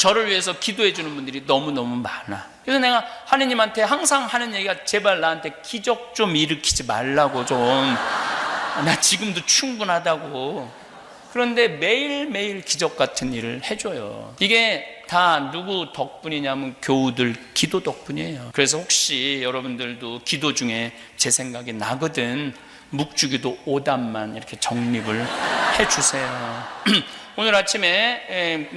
저를 위해서 기도해 주는 분들이 너무너무 많아. 그래서 내가 하느님한테 항상 하는 얘기가 제발 나한테 기적 좀 일으키지 말라고 좀. 나 지금도 충분하다고. 그런데 매일매일 기적 같은 일을 해줘요. 이게 다 누구 덕분이냐면 교우들 기도 덕분이에요. 그래서 혹시 여러분들도 기도 중에 제 생각이 나거든 묵주기도 5단만 이렇게 정립을 해주세요. 오늘 아침에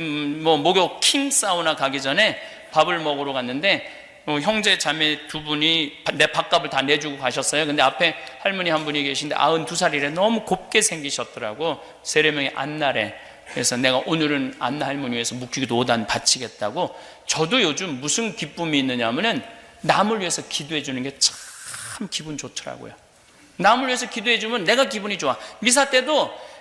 목욕 킹 사우나 가기 전에 밥을 먹으러 갔는데 형제 자매 두 분이 내 밥값을 다 내주고 가셨어요. 근데 앞에 할머니 한 분이 계신데 92살이래. 너무 곱게 생기셨더라고. 세례명이 안나래. 그래서 내가 오늘은 안나 할머니 위해서 묵주기도 5단 바치겠다고. 저도 요즘 무슨 기쁨이 있느냐면은 남을 위해서 기도해 주는 게 참 기분 좋더라고요. 남을 위해서 기도해 주면 내가 기분이 좋아. 미사 때도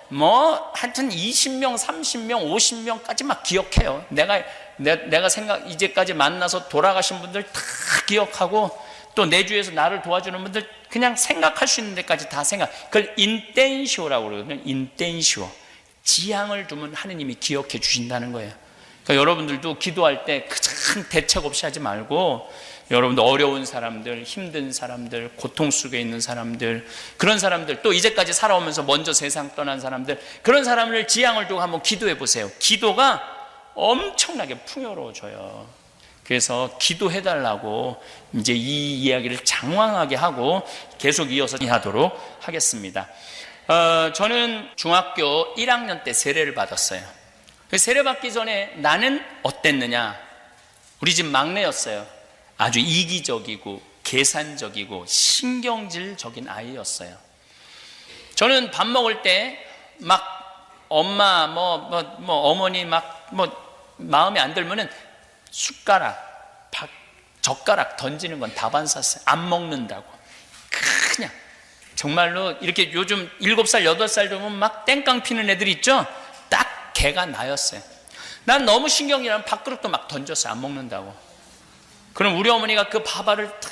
하여튼 20명, 30명, 50명까지 막 기억해요. 내가 이제까지 만나서 돌아가신 분들 다 기억하고 또 내 주위에서 나를 도와주는 분들 그냥 생각할 수 있는 데까지 다 그걸 인텐시오라고 그러거든요. 인텐시오. 지향을 두면 하느님이 기억해 주신다는 거예요. 그러니까 여러분들도 기도할 때 큰 대책 없이 하지 말고 여러분들 어려운 사람들, 힘든 사람들, 고통 속에 있는 사람들, 그런 사람들, 또 이제까지 살아오면서 먼저 세상 떠난 사람들, 그런 사람을 지향을 두고 한번 기도해 보세요. 기도가 엄청나게 풍요로워져요. 그래서 기도해달라고 이제 이 이야기를 장황하게 하고 계속 이어서 하도록 하겠습니다. 저는 중학교 1학년 때 세례를 받았어요. 세례 받기 전에 나는 어땠느냐? 우리 집 막내였어요. 아주 이기적이고 계산적이고 신경질적인 아이였어요. 저는 밥 먹을 때 막 엄마 어머니 마음에 안 들면은 숟가락, 젓가락 던지는 건 다 반샀어요. 안 먹는다고. 그냥 정말로 이렇게 요즘 7살, 8살 되면 막 땡깡 피는 애들 있죠? 딱 걔가 나였어요. 난 너무 신경이라면 밥그릇도 막 던졌어요. 안 먹는다고. 그럼 우리 어머니가 그 밥알을 다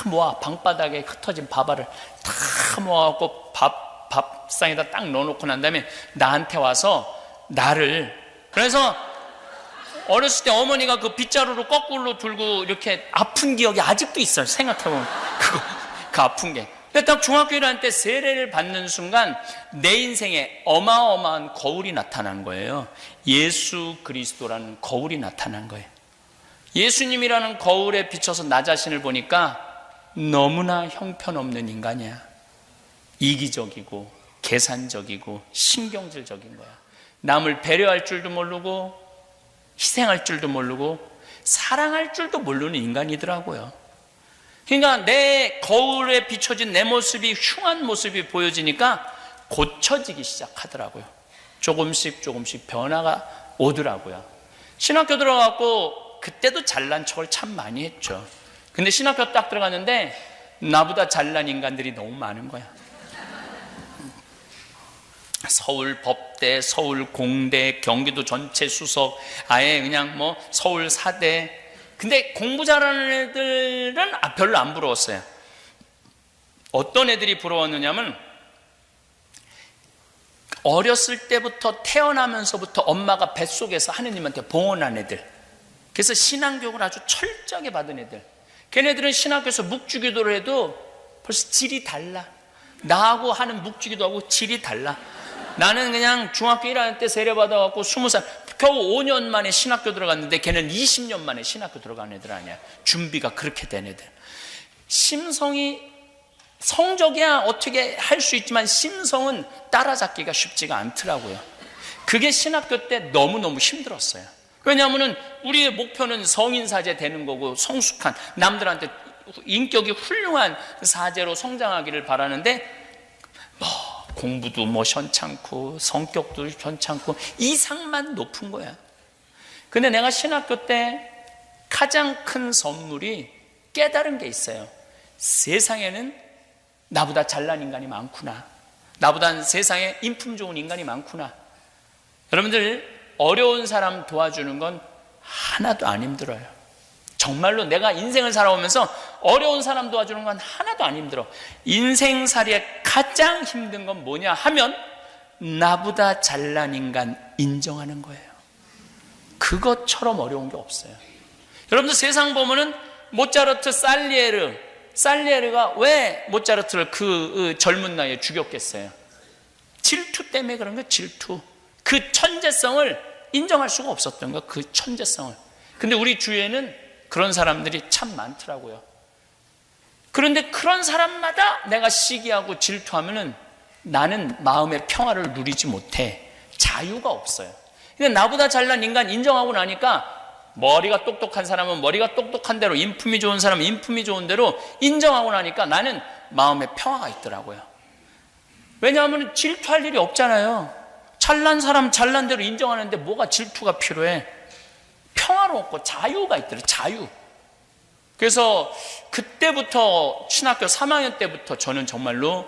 모아, 방바닥에 흩어진 밥알을 다 모아갖고 밥상에다 딱 넣어놓고 난 다음에 나한테 와서 그래서 어렸을 때 어머니가 그 빗자루로 거꾸로 들고 이렇게 아픈 기억이 아직도 있어요. 생각해보면 그 아픈 게. 근데 딱 중학교 1학년 때 세례를 받는 순간 내 인생에 어마어마한 거울이 나타난 거예요. 예수 그리스도라는 거울이 나타난 거예요. 예수님이라는 거울에 비춰서 나 자신을 보니까 너무나 형편없는 인간이야. 이기적이고 계산적이고 신경질적인 거야. 남을 배려할 줄도 모르고 희생할 줄도 모르고 사랑할 줄도 모르는 인간이더라고요. 그러니까 내 거울에 비춰진 내 모습이 흉한 모습이 보여지니까 고쳐지기 시작하더라고요. 조금씩 변화가 오더라고요. 신학교 들어가고 그때도 잘난 척을 참 많이 했죠. 근데 신학교 딱 들어갔는데 나보다 잘난 인간들이 너무 많은 거야. 서울 법대, 서울 공대, 경기도 전체 수석, 아예 그냥 서울 사대. 근데 공부 잘하는 애들은 별로 안 부러웠어요. 어떤 애들이 부러웠느냐면 어렸을 때부터 태어나면서부터 엄마가 뱃속에서 하느님한테 봉헌한 애들. 그래서 신앙교육을 아주 철저하게 받은 애들. 걔네들은 신학교에서 묵주기도를 해도 벌써 질이 달라. 나하고 하는 묵주기도하고 질이 달라. 나는 그냥 중학교 1학년 때 세례받아갖고 20살 겨우 5년 만에 신학교 들어갔는데 걔는 20년 만에 신학교 들어간 애들 아니야. 준비가 그렇게 된 애들. 심성이 성적이야 어떻게 할 수 있지만 심성은 따라잡기가 쉽지가 않더라고요. 그게 신학교 때 너무너무 힘들었어요. 왜냐하면 우리의 목표는 성인사제 되는 거고 성숙한 남들한테 인격이 훌륭한 사제로 성장하기를 바라는데 공부도 현찮고 성격도 현찮고 이상만 높은 거야. 근데 내가 신학교 때 가장 큰 선물이 깨달은 게 있어요. 세상에는 나보다 잘난 인간이 많구나. 나보다 세상에 인품 좋은 인간이 많구나. 여러분들 어려운 사람 도와주는 건 하나도 안 힘들어요. 정말로 내가 인생을 살아오면서 어려운 사람 도와주는 건 하나도 안 힘들어. 인생살이에 가장 힘든 건 뭐냐 하면 나보다 잘난 인간 인정하는 거예요. 그것처럼 어려운 게 없어요. 여러분들 세상 보면은 모차르트, 살리에르가 왜 모차르트를 그 젊은 나이에 죽였겠어요? 질투 때문에 그런 거예요. 질투. 그 천재성을 인정할 수가 없었던 거예요. 그 천재성을. 근데 우리 주위에는 그런 사람들이 참 많더라고요. 그런데 그런 사람마다 내가 시기하고 질투하면은 나는 마음의 평화를 누리지 못해. 자유가 없어요. 근데 나보다 잘난 인간 인정하고 나니까 머리가 똑똑한 사람은 머리가 똑똑한 대로, 인품이 좋은 사람은 인품이 좋은 대로 인정하고 나니까 나는 마음의 평화가 있더라고요. 왜냐하면 질투할 일이 없잖아요. 잘난 사람 잘난 대로 인정하는데 뭐가 질투가 필요해? 평화롭고 자유가 있더라고요. 자유. 그래서 그때부터 신학교 3학년 때부터 저는 정말로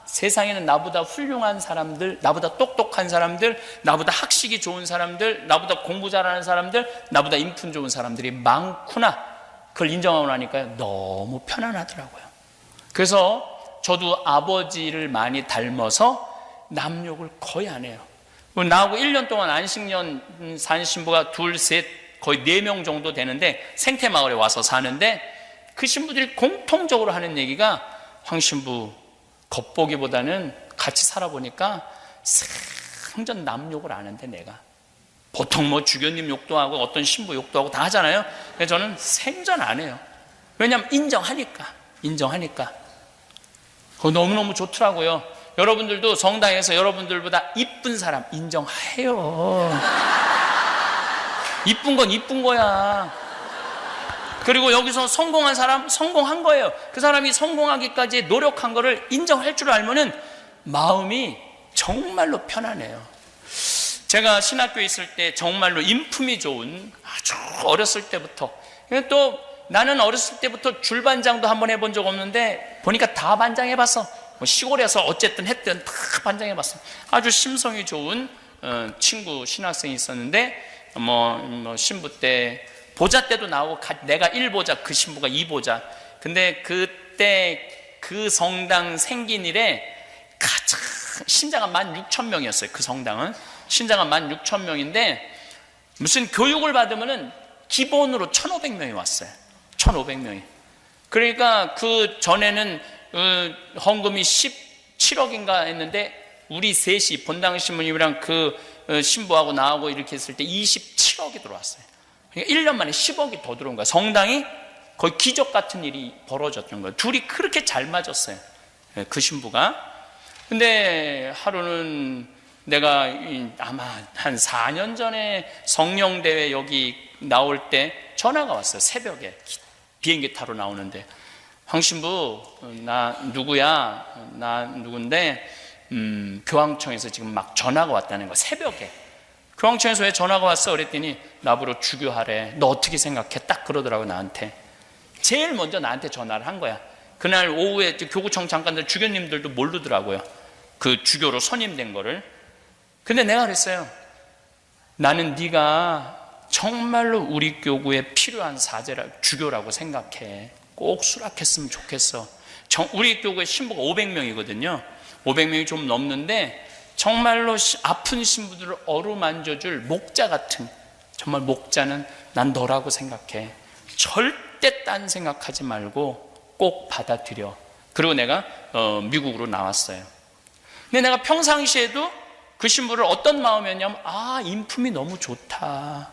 세상에는 나보다 훌륭한 사람들, 나보다 똑똑한 사람들, 나보다 학식이 좋은 사람들, 나보다 공부 잘하는 사람들, 나보다 인품 좋은 사람들이 많구나. 그걸 인정하고 나니까 너무 편안하더라고요. 그래서 저도 아버지를 많이 닮아서 남욕을 거의 안 해요. 나하고 1년 동안 안식년 산 신부가 둘, 셋, 거의 4명 정도 되는데 생태마을에 와서 사는데 그 신부들이 공통적으로 하는 얘기가 황 신부 겉보기보다는 같이 살아보니까 생전 남욕을 안 하는데 내가 보통 뭐 주교님 욕도 하고 어떤 신부 욕도 하고 다 하잖아요. 근데 저는 생전 안 해요. 왜냐하면 인정하니까 그거 너무너무 좋더라고요. 여러분들도 성당에서 여러분들보다 이쁜 사람 인정해요. 이쁜 건 이쁜 거야. 그리고 여기서 성공한 사람 성공한 거예요. 그 사람이 성공하기까지 노력한 거를 인정할 줄 알면은 마음이 정말로 편안해요. 제가 신학교에 있을 때 정말로 인품이 좋은, 아주 어렸을 때부터, 또 나는 어렸을 때부터 줄반장도 한번 해본 적 없는데 보니까 다 반장해봤어. 뭐 시골에서 어쨌든 했든 다 반장해봤어. 아주 심성이 좋은 친구 신학생이 있었는데 뭐 신부 때 보자 때도 나오고 내가 1보자 그 신부가 2보자. 근데 그때 그 성당 생긴 이래 가장 신자가 16,000명이었어요. 그 성당은 신자가 16,000명인데 무슨 교육을 받으면은 기본으로 1,500명이 왔어요. 1,500명이. 그러니까 그 전에는 헌금이 17억인가 했는데 우리 셋이 본당 신부님이랑 그 신부하고 나하고 이렇게 했을 때 27억이 들어왔어요. 그러니까 1년 만에 10억이 더 들어온 거야. 성당이 거의 기적 같은 일이 벌어졌던 거예요. 둘이 그렇게 잘 맞았어요. 그 신부가. 근데 하루는 내가 아마 한 4년 전에 성령대회 여기 나올 때 전화가 왔어요. 새벽에 비행기 타러 나오는데 황 신부 나 누구야? 나 누군데 교황청에서 지금 막 전화가 왔다는 거야. 새벽에 교황청에서 왜 전화가 왔어? 그랬더니 나보러 주교하래. 너 어떻게 생각해? 딱 그러더라고 나한테. 제일 먼저 나한테 전화를 한 거야. 그날 오후에 교구청 장관들 주교님들도 모르더라고요. 그 주교로 선임된 거를. 근데 내가 그랬어요. 나는 네가 정말로 우리 교구에 필요한 주교라고 생각해. 꼭 수락했으면 좋겠어. 우리 교구에 신부가 500명이거든요. 500명이 좀 넘는데 정말로 아픈 신부들을 어루만져줄 목자 같은, 정말 목자는 난 너라고 생각해. 절대 딴 생각하지 말고 꼭 받아들여. 그리고 내가 미국으로 나왔어요. 근데 내가 평상시에도 그 신부를 어떤 마음이었냐면 인품이 너무 좋다.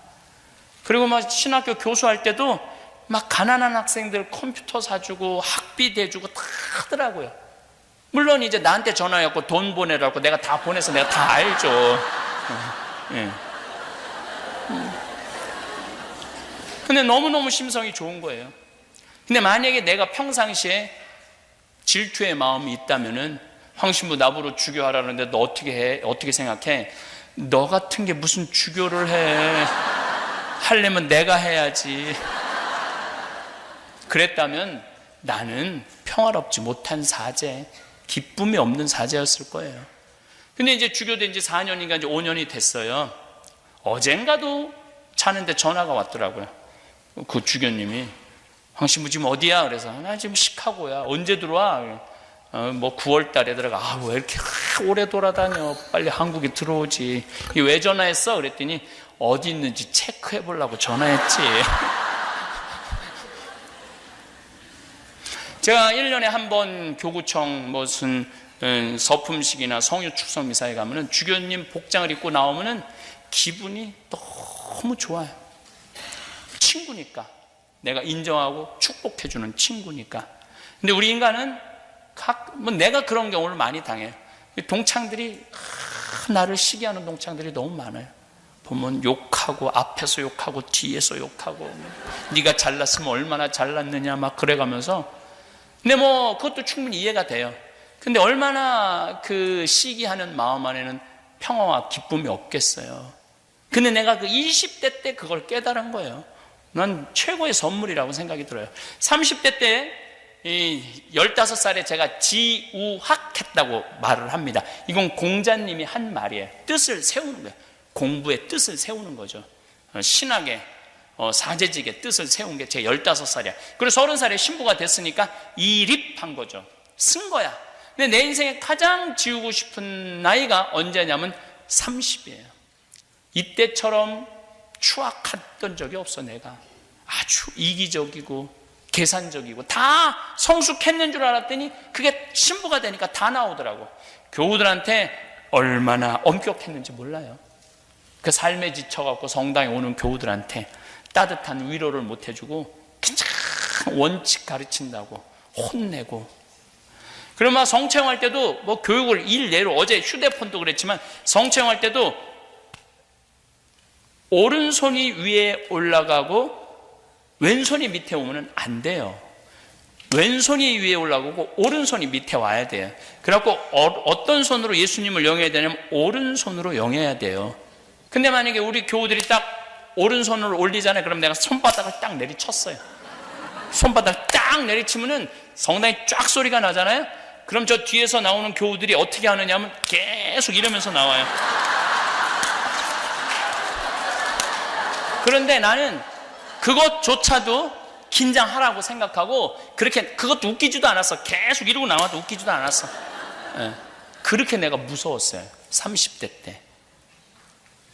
그리고 막 신학교 교수할 때도 막 가난한 학생들 컴퓨터 사주고 학비 대주고 다 하더라고요. 물론 이제 나한테 전화해갖고 돈 보내라고 내가 다 보내서 내가 다 알죠. 근데 너무너무 심성이 좋은 거예요. 근데 만약에 내가 평상시에 질투의 마음이 있다면은 황신부 나보러 주교하라는데 너 어떻게 해? 어떻게 생각해? 너 같은 게 무슨 주교를 해? 하려면 내가 해야지. 그랬다면 나는 평화롭지 못한 사제, 기쁨이 없는 사제였을 거예요. 근데 이제 주교된 지 4년인가 이제 5년이 됐어요. 어젠가도 자는데 전화가 왔더라고요. 그 주교님이 황신부 지금 어디야? 그래서 나 지금 시카고야. 언제 들어와? 뭐 9월 달에 들어가. 왜 이렇게 오래 돌아다녀. 빨리 한국에 들어오지. 왜 전화했어? 그랬더니 어디 있는지 체크해 보려고 전화했지. 제가 1년에 한 번 교구청 무슨 서품식이나 성유 축성 미사에 가면은 주교님 복장을 입고 나오면은 기분이 너무 좋아요. 친구니까. 내가 인정하고 축복해주는 친구니까. 근데 우리 인간은 내가 그런 경우를 많이 당해요. 동창들이 나를 시기하는 동창들이 너무 많아요. 보면 욕하고 앞에서 욕하고 뒤에서 욕하고 네가 잘났으면 얼마나 잘났느냐 막 그래가면서. 근데 뭐 그것도 충분히 이해가 돼요. 근데 얼마나 그 시기하는 마음 안에는 평화와 기쁨이 없겠어요. 근데 내가 그 20대 때 그걸 깨달은 거예요. 난 최고의 선물이라고 생각이 들어요. 30대 때 15살에 제가 지우학했다고 말을 합니다. 이건 공자님이 한 말이에요. 뜻을 세우는 거예요. 공부의 뜻을 세우는 거죠. 신학의 사제직의 뜻을 세운 게 제 15살이야. 그래서 30살에 신부가 됐으니까 이립한 거죠. 쓴 거야. 근데 내 인생에 가장 지우고 싶은 나이가 언제냐면 30이에요. 이때처럼 추악했던 적이 없어. 내가 아주 이기적이고 계산적이고 다 성숙했는 줄 알았더니 그게 신부가 되니까 다 나오더라고. 교우들한테 얼마나 엄격했는지 몰라요. 그 삶에 지쳐갖고 성당에 오는 교우들한테 따뜻한 위로를 못 해주고 그냥 원칙 가르친다고 혼내고. 그러면 성체형할 때도 뭐 교육을 일례로, 어제 휴대폰도 그랬지만 성체형할 때도 오른손이 위에 올라가고 왼손이 밑에 오면 안 돼요. 왼손이 위에 올라가고 오른손이 밑에 와야 돼요. 그래갖고 어떤 손으로 예수님을 영해야 되냐면 오른손으로 영해야 돼요. 근데 만약에 우리 교우들이 딱 오른손을 올리잖아요. 그럼 내가 손바닥을 딱 내리쳤어요. 손바닥 딱 내리치면은 성당에 쫙 소리가 나잖아요. 그럼 저 뒤에서 나오는 교우들이 어떻게 하느냐 하면 계속 이러면서 나와요. 그런데 나는 그것조차도 긴장하라고 생각하고 그것도 웃기지도 않았어. 계속 이러고 나와도 웃기지도 않았어. 그렇게 내가 무서웠어요. 30대 때.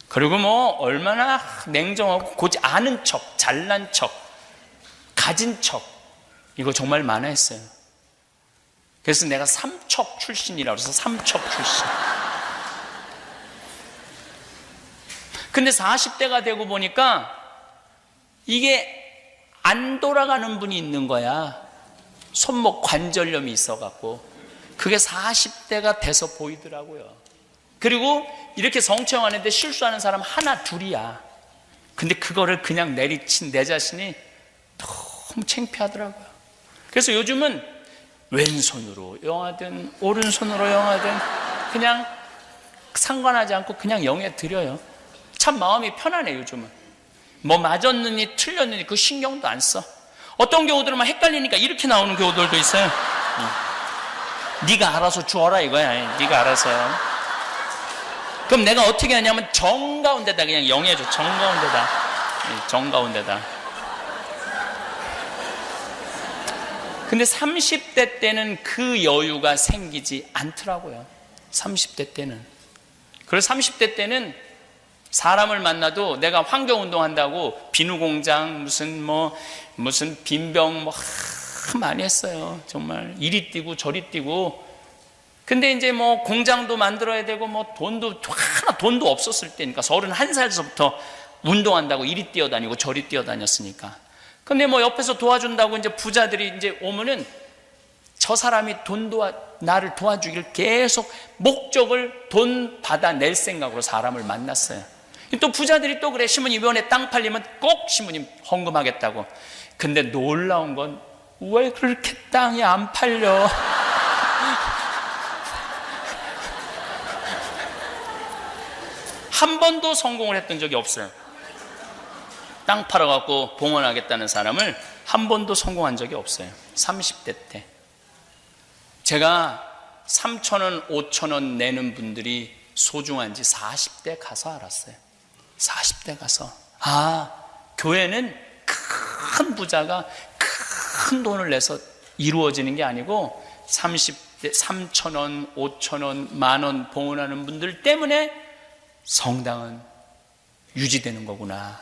그리고 뭐 얼마나 냉정하고 고지 않은 척, 잘난 척, 가진 척, 이거 정말 많아 했어요. 그래서 내가 삼척 출신이라고 해서 삼척 출신. 근데 40대가 되고 보니까 이게 안 돌아가는 분이 있는 거야. 손목 관절염이 있어갖고. 그게 40대가 돼서 보이더라고요. 그리고 이렇게 성체형하는데 실수하는 사람 하나 둘이야. 근데 그거를 그냥 내리친 내 자신이 너무 창피하더라고요. 그래서 요즘은 왼손으로 영하든 오른손으로 영하든 그냥 상관하지 않고 그냥 영에 드려요. 참 마음이 편하네. 요즘은 뭐 맞았느니 틀렸느니 그 신경도 안 써. 어떤 경우들은 막 헷갈리니까 이렇게 나오는 경우들도 있어요. 네가 알아서 주어라 이거야. 네가 알아서. 그럼 내가 어떻게 하냐면 정가운데다 그냥 영해줘. 정가운데다. 근데 30대 때는 그 여유가 생기지 않더라고요. 30대 때는. 그래서 30대 때는 사람을 만나도 내가 환경운동 한다고 비누공장 무슨 빈병 많이 했어요. 정말 이리 뛰고 저리 뛰고. 근데 이제 뭐 공장도 만들어야 되고 뭐 돈도 없었을 때니까 31살에서부터 운동한다고 이리 뛰어다니고 저리 뛰어다녔으니까. 근데 뭐 옆에서 도와준다고 이제 부자들이 이제 오면은 저 사람이 나를 도와주기를 계속 목적을 돈 받아낼 생각으로 사람을 만났어요. 또 부자들이 또 그래. 시모님 이번에 땅 팔리면 꼭 시모님 헌금하겠다고. 근데 놀라운 건 왜 그렇게 땅이 안 팔려? 한 번도 성공을 했던 적이 없어요. 땅 팔아갖고 봉헌하겠다는 사람을 한 번도 성공한 적이 없어요. 30대 때. 제가 3,000원, 5,000원 내는 분들이 소중한지 40대 가서 알았어요. 40대 가서. 교회는 큰 부자가 큰 돈을 내서 이루어지는 게 아니고 30, 3,000원, 5,000원, 10,000원 봉헌하는 분들 때문에 성당은 유지되는 거구나.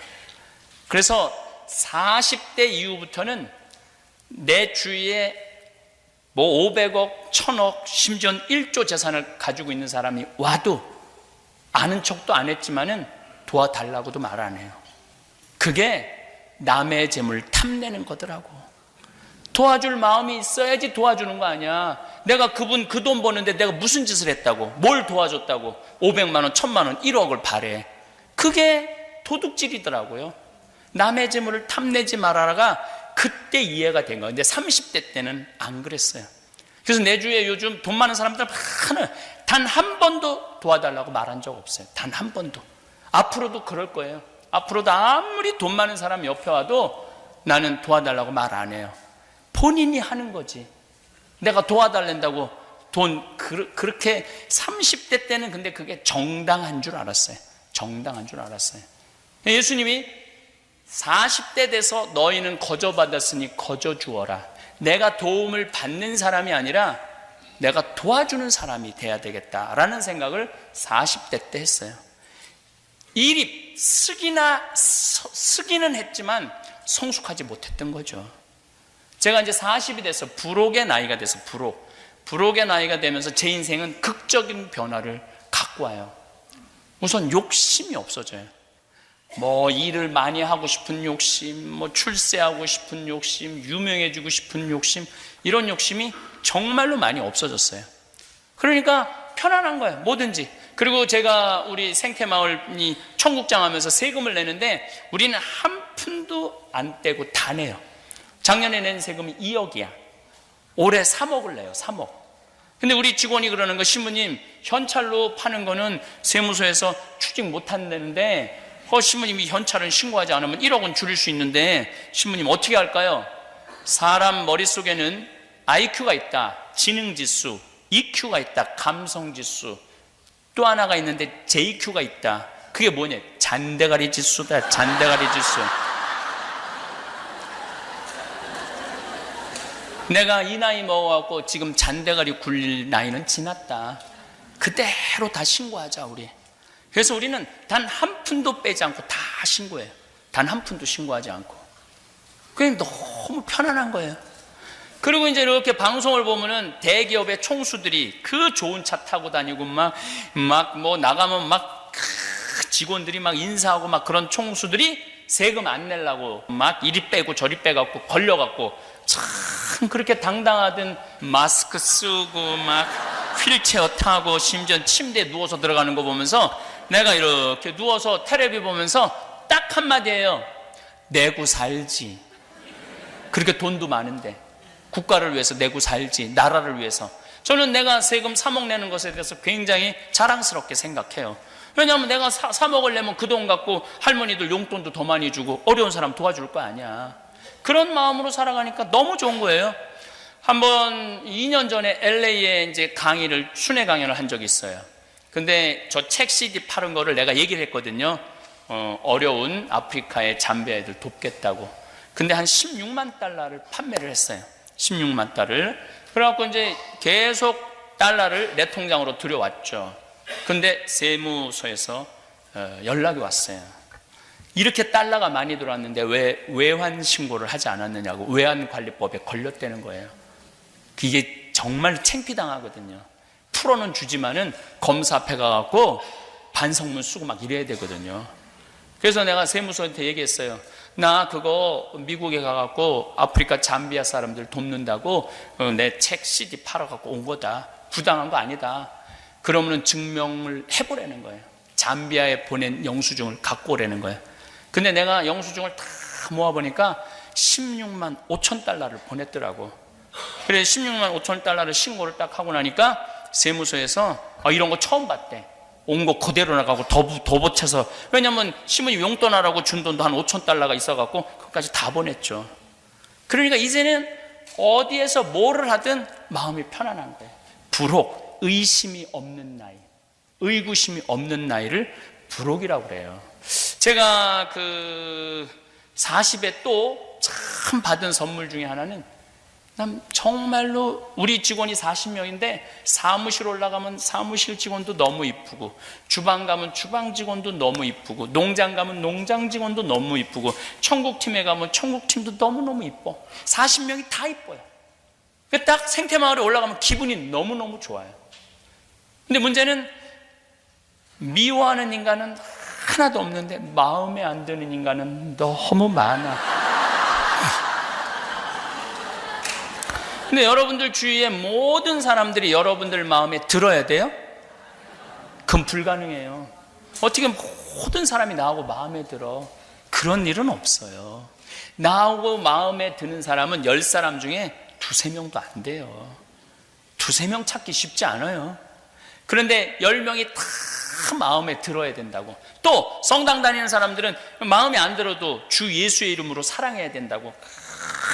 그래서 40대 이후부터는 내 주위에 뭐 500억, 1,000억, 심지어는 1조 재산을 가지고 있는 사람이 와도 아는 척도 안 했지만은 도와달라고도 말 안 해요. 그게 남의 재물 탐내는 거더라고. 도와줄 마음이 있어야지 도와주는 거 아니야. 내가 그분 그 돈 버는데 내가 무슨 짓을 했다고, 뭘 도와줬다고 500만 원, 1,000만 원, 1억을 바래. 그게 도둑질이더라고요. 남의 재물을 탐내지 말아라가 그때 이해가 된 거예요. 근데 30대 때는 안 그랬어요. 그래서 내 주위에 요즘 돈 많은 사람들 단 한 번도 도와달라고 말한 적 없어요. 단 한 번도. 앞으로도 그럴 거예요. 앞으로도 아무리 돈 많은 사람이 옆에 와도 나는 도와달라고 말 안 해요. 본인이 하는 거지. 내가 도와달란다고 돈 그렇게 30대 때는 근데 그게 정당한 줄 알았어요. 정당한 줄 알았어요. 예수님이 40대 돼서 너희는 거저받았으니 거저 주어라. 내가 도움을 받는 사람이 아니라 내가 도와주는 사람이 돼야 되겠다라는 생각을 40대 때 했어요. 일이 쓰기는 했지만 성숙하지 못했던 거죠. 제가 이제 40이 돼서 부록의 나이가 돼서 부록의 나이가 되면서 제 인생은 극적인 변화를 갖고 와요. 우선 욕심이 없어져요. 뭐 일을 많이 하고 싶은 욕심, 뭐 출세하고 싶은 욕심, 유명해지고 싶은 욕심, 이런 욕심이 정말로 많이 없어졌어요. 그러니까 편안한 거예요. 뭐든지. 그리고 제가 우리 생태마을이 청국장 하면서 세금을 내는데 우리는 한 푼도 안 떼고 다 내요. 작년에 낸 세금이 2억이야. 올해 3억을 내요. 3억. 근데 우리 직원이 그러는 거, 신부님 현찰로 파는 거는 세무서에서 추징 못 한다는데 신부님이 현찰은 신고하지 않으면 1억은 줄일 수 있는데 신부님 어떻게 할까요? 사람 머릿속에는 IQ가 있다, 지능지수, EQ가 있다, 감성지수, 또 하나가 있는데 JQ가 있다. 그게 뭐냐? 잔대가리 지수다. 잔대가리 지수. 내가 이 나이 먹어갖고 지금 잔대가리 굴릴 나이는 지났다. 그대로 다 신고하자 우리. 그래서 우리는 단 한 푼도 빼지 않고 다 신고해요. 단 한 푼도 신고하지 않고. 그냥 너무 편안한 거예요. 그리고 이제 이렇게 방송을 보면은 대기업의 총수들이 그 좋은 차 타고 다니고 막 뭐 나가면 막 직원들이 막 인사하고 막 그런 총수들이 세금 안 내려고 막 이리 빼고 저리 빼갖고 걸려갖고 참 그렇게 당당하던 마스크 쓰고 막 휠체어 타고 심지어 침대에 누워서 들어가는 거 보면서 내가 이렇게 누워서 텔레비 보면서 딱 한마디예요. 내고 살지. 그렇게 돈도 많은데 국가를 위해서 내고 살지, 나라를 위해서. 저는 내가 세금 3억 내는 것에 대해서 굉장히 자랑스럽게 생각해요. 왜냐하면 내가 3억을 내면 그 돈 갖고 할머니들 용돈도 더 많이 주고 어려운 사람 도와줄 거 아니야. 그런 마음으로 살아가니까 너무 좋은 거예요. 한번 2년 전에 LA에 이제 순회 강연을 한 적이 있어요. 근데 저 책 CD 파는 거를 내가 얘기를 했거든요. 어려운 아프리카의 잠비아 애들 돕겠다고. 근데 한 16만 달러를 판매를 했어요. 16만 달러를. 그래갖고 이제 계속 달러를 내 통장으로 들여왔죠. 근데 세무서에서 연락이 왔어요. 이렇게 달러가 많이 들어왔는데 왜 외환 신고를 하지 않았느냐고. 외환관리법에 걸렸다는 거예요. 이게 정말 창피당하거든요. 풀어는 주지만은 검사 앞에 가갖고 반성문 쓰고 막 이래야 되거든요. 그래서 내가 세무서한테 얘기했어요. 나 그거 미국에 가갖고 아프리카 잠비아 사람들 돕는다고 내 책 CD 팔아갖고 온 거다. 부당한 거 아니다. 그러면은 증명을 해보라는 거예요. 잠비아에 보낸 영수증을 갖고 오라는 거예요. 근데 내가 영수증을 다 모아보니까 16만 5천 달러를 보냈더라고. 그래서 16만 5천 달러를 신고를 딱 하고 나니까 세무서에서 이런 거 처음 봤대. 온 거 그대로 나가고 더 보채서. 왜냐면 신부님 용돈 하라고 준 돈도 한 5천 달러가 있어갖고 그것까지 다 보냈죠. 그러니까 이제는 어디에서 뭐를 하든 마음이 편안한 거예요. 부록, 의심이 없는 나이, 의구심이 없는 나이를 부록이라고 그래요. 제가 그 40에 또 참 받은 선물 중에 하나는 난 정말로 우리 직원이 40명인데 사무실 올라가면 사무실 직원도 너무 이쁘고, 주방 가면 주방 직원도 너무 이쁘고, 농장 가면 농장 직원도 너무 이쁘고, 천국팀에 가면 천국팀도 너무너무 이뻐. 40명이 다 이뻐요. 딱 생태마을에 올라가면 기분이 너무너무 좋아요. 근데 문제는 미워하는 인간은 하나도 없는데 마음에 안 드는 인간은 너무 많아. 근데 여러분들 주위에 모든 사람들이 여러분들 마음에 들어야 돼요? 그건 불가능해요. 어떻게 모든 사람이 나하고 마음에 들어? 그런 일은 없어요. 나하고 마음에 드는 사람은 10사람 중에 2-3명도 안 돼요. 2-3명 찾기 쉽지 않아요. 그런데 10명이 다 마음에 들어야 된다고. 또 성당 다니는 사람들은 마음에 안 들어도 주 예수의 이름으로 사랑해야 된다고.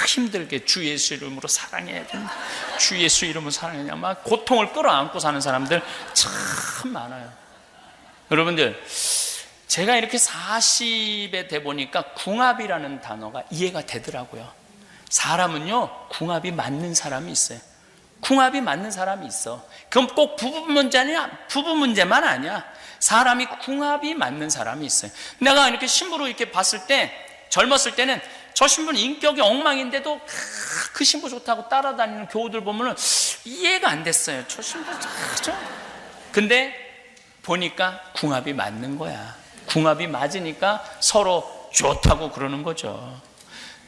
힘들게 주 예수 이름으로 사랑해야 된다. 주 예수 이름으로 사랑해야 막 고통을 끌어안고 사는 사람들 참 많아요. 여러분들, 제가 이렇게 40에 돼 보니까 궁합이라는 단어가 이해가 되더라고요. 사람은요, 궁합이 맞는 사람이 있어요. 궁합이 맞는 사람이 있어. 그건 꼭 부부 문제만 아니야. 사람이 궁합이 맞는 사람이 있어요. 내가 이렇게 신부로 이렇게 봤을 때, 젊었을 때는 저 신부는 인격이 엉망인데도 그 신부 좋다고 따라다니는 교우들 보면은 이해가 안 됐어요. 저 신부 근데 보니까 궁합이 맞는 거야. 궁합이 맞으니까 서로 좋다고 그러는 거죠.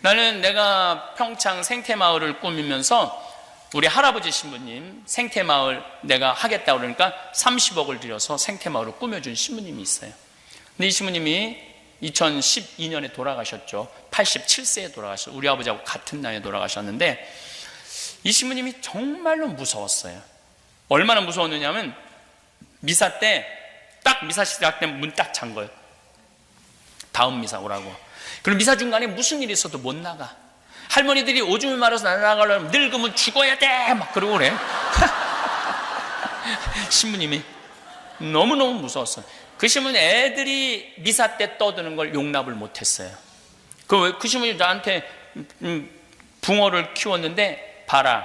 나는 내가 평창 생태마을을 꾸미면서 우리 할아버지 신부님 생태마을 내가 하겠다고 그러니까 30억을 들여서 생태마을을 꾸며준 신부님이 있어요. 근데 이 신부님이 2012년에 돌아가셨죠. 87세에 돌아가셨어요. 우리 아버지하고 같은 나이에 돌아가셨는데 이 신부님이 정말로 무서웠어요. 얼마나 무서웠느냐면 미사 때 딱 미사 시작되면 문 딱 잠 거예요. 다음 미사 오라고. 그럼 미사 중간에 무슨 일이 있어도 못 나가. 할머니들이 오줌을 말아서 나가려면 늙으면 죽어야 돼 막 그러고 그래. 신부님이 너무너무 무서웠어요. 그 신부님 애들이 미사 때 떠드는 걸 용납을 못했어요. 그 신부님 나한테 붕어를 키웠는데 봐라,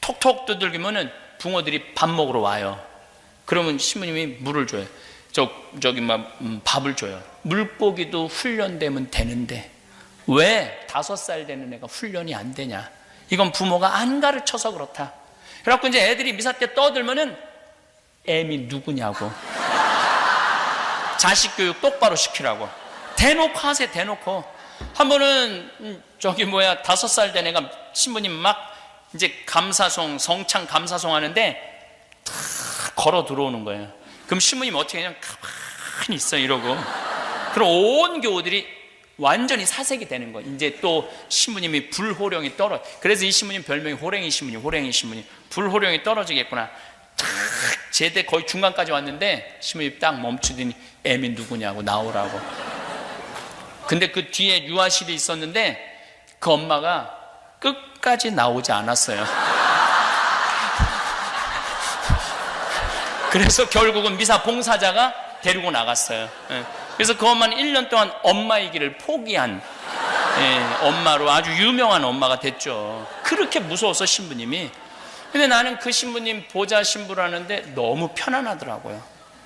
톡톡 두들기면은 붕어들이 밥 먹으러 와요. 그러면 신부님이 물을 줘요. 저기 막 밥을 줘요. 물고기도 훈련되면 되는데 왜 5살 되는 애가 훈련이 안 되냐? 이건 부모가 안 가르쳐서 그렇다. 그래갖고 이제 애들이 미사 때 떠들면은 애미 누구냐고. 자식 교육 똑바로 시키라고. 대놓고 하세요, 대놓고. 한 번은 5살 된 애가 신부님 막 이제 성창 감사송 하는데 다 걸어 들어오는 거예요. 그럼 신부님 어떻게 그냥 가만히 있어 이러고. 그럼 온 교우들이 완전히 사색이 되는 거예요. 이제 또 신부님이 불호령이 떨어. 그래서 이 신부님 별명이 호랭이 신부님. 불호령이 떨어지겠구나. 제대 거의 중간까지 왔는데 신부님이 딱 멈추더니 애미 누구냐고 나오라고. 근데 그 뒤에 유아실이 있었는데 그 엄마가 끝까지 나오지 않았어요. 그래서 결국은 미사 봉사자가 데리고 나갔어요. 그래서 그 엄마는 1년 동안 엄마이기를 포기한 엄마로 아주 유명한 엄마가 됐죠. 그렇게 무서워서 신부님이. 근데 나는 그 신부님 보좌 신부라는데 너무 편안하더라고요.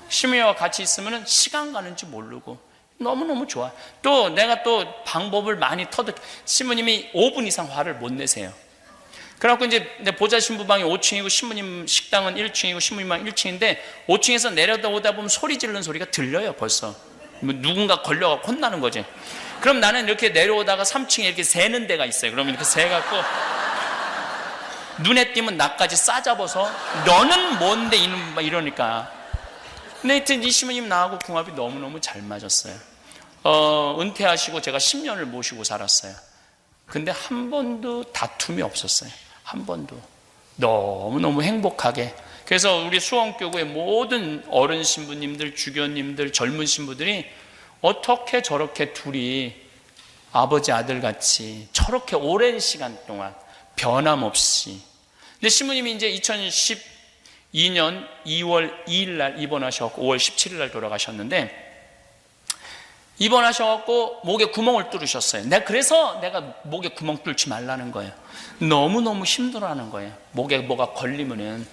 신부님과 같이 있으면 시간 가는지 모르고 너무너무 좋아. 또 내가 또 방법을 많이 신부님이 5분 이상 화를 못 내세요. 그래갖고 이제 보좌 신부방이 5층이고 신부님 식당은 1층이고 신부님방 1층인데 5층에서 내려오다 보면 소리 지르는 소리가 들려요. 벌써 누군가 걸려가 혼나는 거지. 그럼 나는 이렇게 내려오다가 3층에 이렇게 새는 데가 있어요. 그러면 이렇게 새갖고 눈에 띄면 나까지 싸잡아서 너는 뭔데 이러니까. 근데 하여튼 이 신부님 나하고 궁합이 너무너무 잘 맞았어요. 은퇴하시고 제가 10년을 모시고 살았어요. 근데 한 번도 다툼이 없었어요. 한 번도. 너무너무 행복하게. 그래서 우리 수원교구의 모든 어른 신부님들, 주교님들, 젊은 신부들이 어떻게 저렇게 둘이 아버지 아들같이 저렇게 오랜 시간 동안 변함없이. 근데 신부님이 이제 2012년 2월 2일 날 입원하셨고 5월 17일 날 돌아가셨는데 입원하셔갖고 목에 구멍을 뚫으셨어요. 그래서 내가 목에 구멍 뚫지 말라는 거예요. 너무너무 힘들어하는 거예요. 목에 뭐가 걸리면은.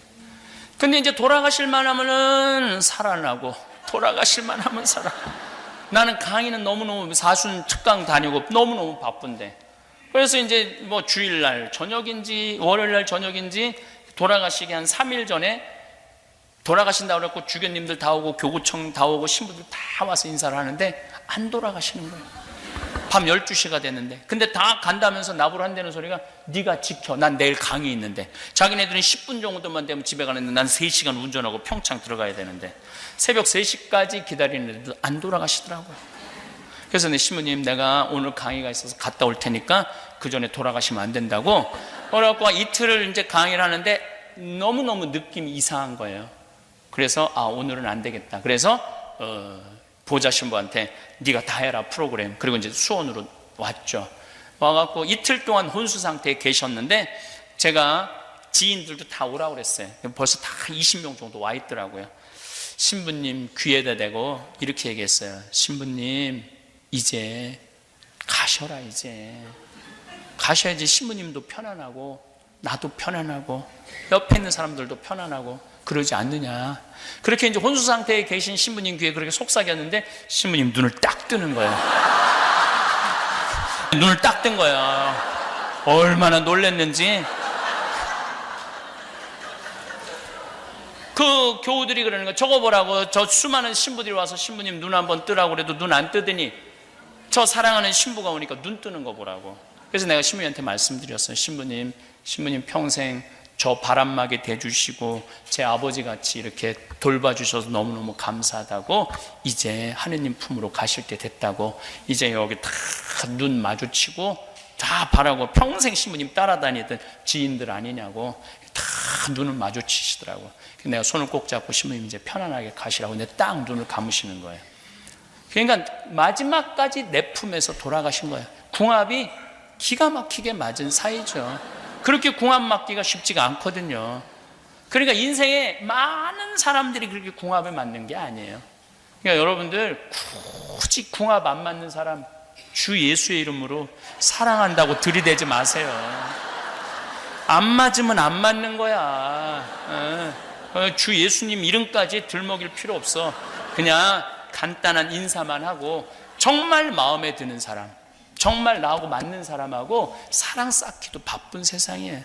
근데 이제 돌아가실만 하면은 살아나고, 돌아가실만 하면 살아. 나는 강의는 너무너무 사순 특강 다니고 너무너무 바쁜데, 그래서 이제 뭐 주일날 저녁인지 월요일날 저녁인지 돌아가시기 한 3일 전에 돌아가신다고 그랬고 주교님들 다 오고 교구청 다 오고 신부들 다 와서 인사를 하는데 안 돌아가시는 거예요. 밤 12시가 됐는데. 근데 다 간다면서 나보러 한다는 소리가 네가 지켜, 난 내일 강의 있는데. 자기네들은 10분 정도만 되면 집에 가는데 난 3시간 운전하고 평창 들어가야 되는데 새벽 3시까지 기다리는데도 안 돌아가시더라고요. 그래서 내 신부님, 내가 오늘 강의가 있어서 갔다 올 테니까 그 전에 돌아가시면 안 된다고. 그래갖고 이틀을 이제 강의를 하는데 너무너무 느낌이 이상한 거예요. 그래서 오늘은 안 되겠다. 그래서 보좌 신부한테 네가 다 해라 프로그램. 그리고 이제 수원으로 왔죠. 와갖고 이틀 동안 혼수 상태에 계셨는데 제가 지인들도 다 오라고 그랬어요. 벌써 다 20명 정도 와 있더라고요. 신부님 귀에다 대고 이렇게 얘기했어요. 신부님, 이제 가셔라. 이제 가셔야지 신부님도 편안하고 나도 편안하고 옆에 있는 사람들도 편안하고 그러지 않느냐. 그렇게 이제 혼수 상태에 계신 신부님 귀에 그렇게 속삭였는데 신부님 눈을 딱 뜨는 거예요. 눈을 딱 뜬 거야. 얼마나 놀랬는지. 그 교우들이 그러는 거야. 저거 보라고. 저 수많은 신부들이 와서 신부님 눈 한번 뜨라고 그래도 눈 안 뜨더니 저 사랑하는 신부가 오니까 눈 뜨는 거 보라고. 그래서 내가 신부님한테 말씀드렸어요. 신부님 평생 저 바람막이 대주시고 제 아버지같이 이렇게 돌봐주셔서 너무너무 감사하다고. 이제 하느님 품으로 가실 때 됐다고. 이제 여기 다 눈 마주치고 다 바라고. 평생 신부님 따라다니던 지인들 아니냐고 다 눈을 마주치시더라고. 내가 손을 꼭 잡고 신부님 이제 편안하게 가시라고. 근데 딱 눈을 감으시는 거예요. 그러니까 마지막까지 내 품에서 돌아가신 거예요. 궁합이 기가 막히게 맞은 사이죠. 그렇게 궁합 맞기가 쉽지가 않거든요. 그러니까 인생에 많은 사람들이 그렇게 궁합에 맞는 게 아니에요. 그러니까 여러분들 굳이 궁합 안 맞는 사람 주 예수의 이름으로 사랑한다고 들이대지 마세요. 안 맞으면 안 맞는 거야. 주 예수님 이름까지 들먹일 필요 없어. 그냥 간단한 인사만 하고 정말 마음에 드는 사람, 정말 나하고 맞는 사람하고 사랑 쌓기도 바쁜 세상에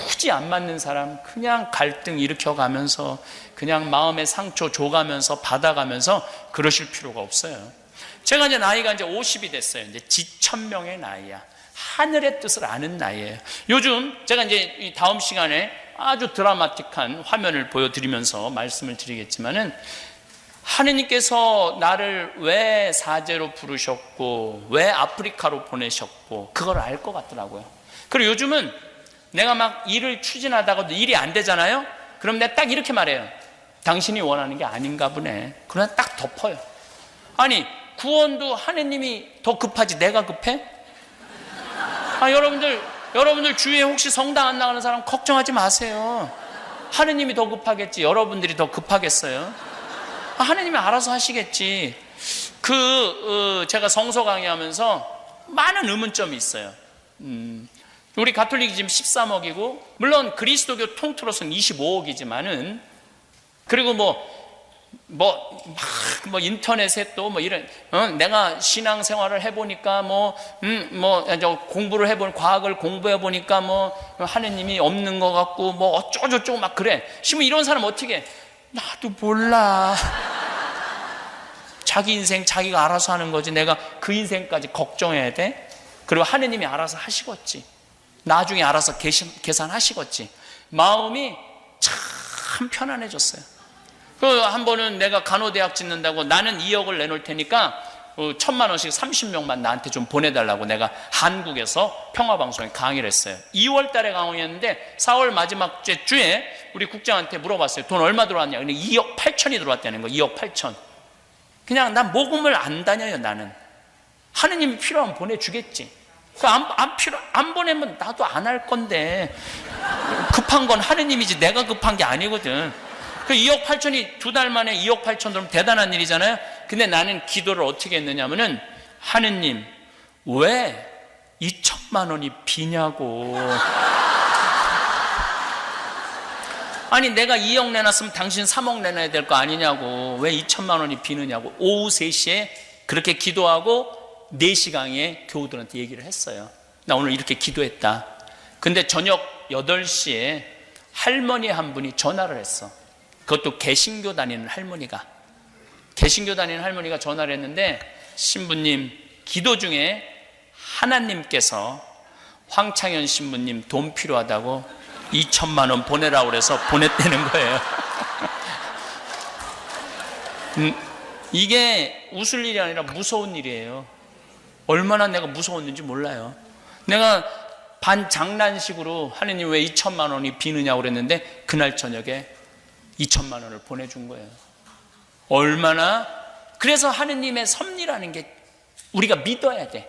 굳이 안 맞는 사람 그냥 갈등 일으켜가면서 그냥 마음의 상처 줘가면서 받아가면서 그러실 필요가 없어요. 제가 이제 나이가 이제 50이 됐어요. 이제 지천명의 나이야. 하늘의 뜻을 아는 나이에요. 요즘 제가 이제 다음 시간에 아주 드라마틱한 화면을 보여드리면서 말씀을 드리겠지만은 하느님께서 나를 왜 사제로 부르셨고 왜 아프리카로 보내셨고 그걸 알 것 같더라고요. 그리고 요즘은 내가 막 일을 추진하다가도 일이 안 되잖아요. 그럼 내가 딱 이렇게 말해요. 당신이 원하는 게 아닌가 보네. 그러나 딱 덮어요. 아니 구원도 하느님이 더 급하지 내가 급해? 여러분들 주위에 혹시 성당 안 나가는 사람 걱정하지 마세요. 하느님이 더 급하겠지 여러분들이 더 급하겠어요? 하느님이 알아서 하시겠지. 제가 성서 강의하면서 많은 의문점이 있어요. 우리 가톨릭이 지금 13억이고 물론 그리스도교 통틀어서는 25억이지만은 그리고 인터넷에 또 이런 내가 신앙생활을 해보니까 공부를 해본 과학을 공부해 보니까 하느님이 없는 것 같고 어쩌고저쩌고 막 그래. 지금 이런 사람 어떻게 해? 나도 몰라. 자기 인생 자기가 알아서 하는 거지 내가 그 인생까지 걱정해야 돼? 그리고 하느님이 알아서 하시겠지. 나중에 알아서 계산하시겠지. 마음이 참 편안해졌어요. 한 번은 내가 간호대학 짓는다고 나는 2억을 내놓을 테니까 1,000만 원씩 30명만 나한테 좀 보내달라고 내가 한국에서 평화방송에 강의를 했어요. 2월 달에 강의했는데 4월 마지막 주에 우리 국장한테 물어봤어요. 돈 얼마 들어왔냐? 근데 2억 8천이 들어왔다는 거예요. 2억 8천. 그냥 난 모금을 안 다녀요. 나는 하느님이 필요하면 보내주겠지. 안 보내면 나도 안 할 건데 급한 건 하느님이지 내가 급한 게 아니거든. 그 2억 8천이 2달 만에 2억 8천 들으면 대단한 일이잖아요. 근데 나는 기도를 어떻게 했느냐면은, 하느님, 왜 2천만 원이 비냐고. 아니, 내가 2억 내놨으면 당신 3억 내놔야 될 거 아니냐고. 왜 2천만 원이 비느냐고. 오후 3시에 그렇게 기도하고 4시 강의에 교우들한테 얘기를 했어요. 나 오늘 이렇게 기도했다. 근데 저녁 8시에 할머니 한 분이 전화를 했어. 그것도 개신교 다니는 할머니가. 개신교 다니는 할머니가 전화를 했는데, 신부님, 기도 중에 하나님께서 황창현 신부님 돈 필요하다고 2천만 원 보내라고 그래서 보냈다는 거예요. 이게 웃을 일이 아니라 무서운 일이에요. 얼마나 내가 무서웠는지 몰라요. 내가 반장난식으로 하느님 왜 2천만 원이 비느냐고 그랬는데, 그날 저녁에 2천만 원을 보내준 거예요. 얼마나. 그래서 하느님의 섭리라는 게 우리가 믿어야 돼.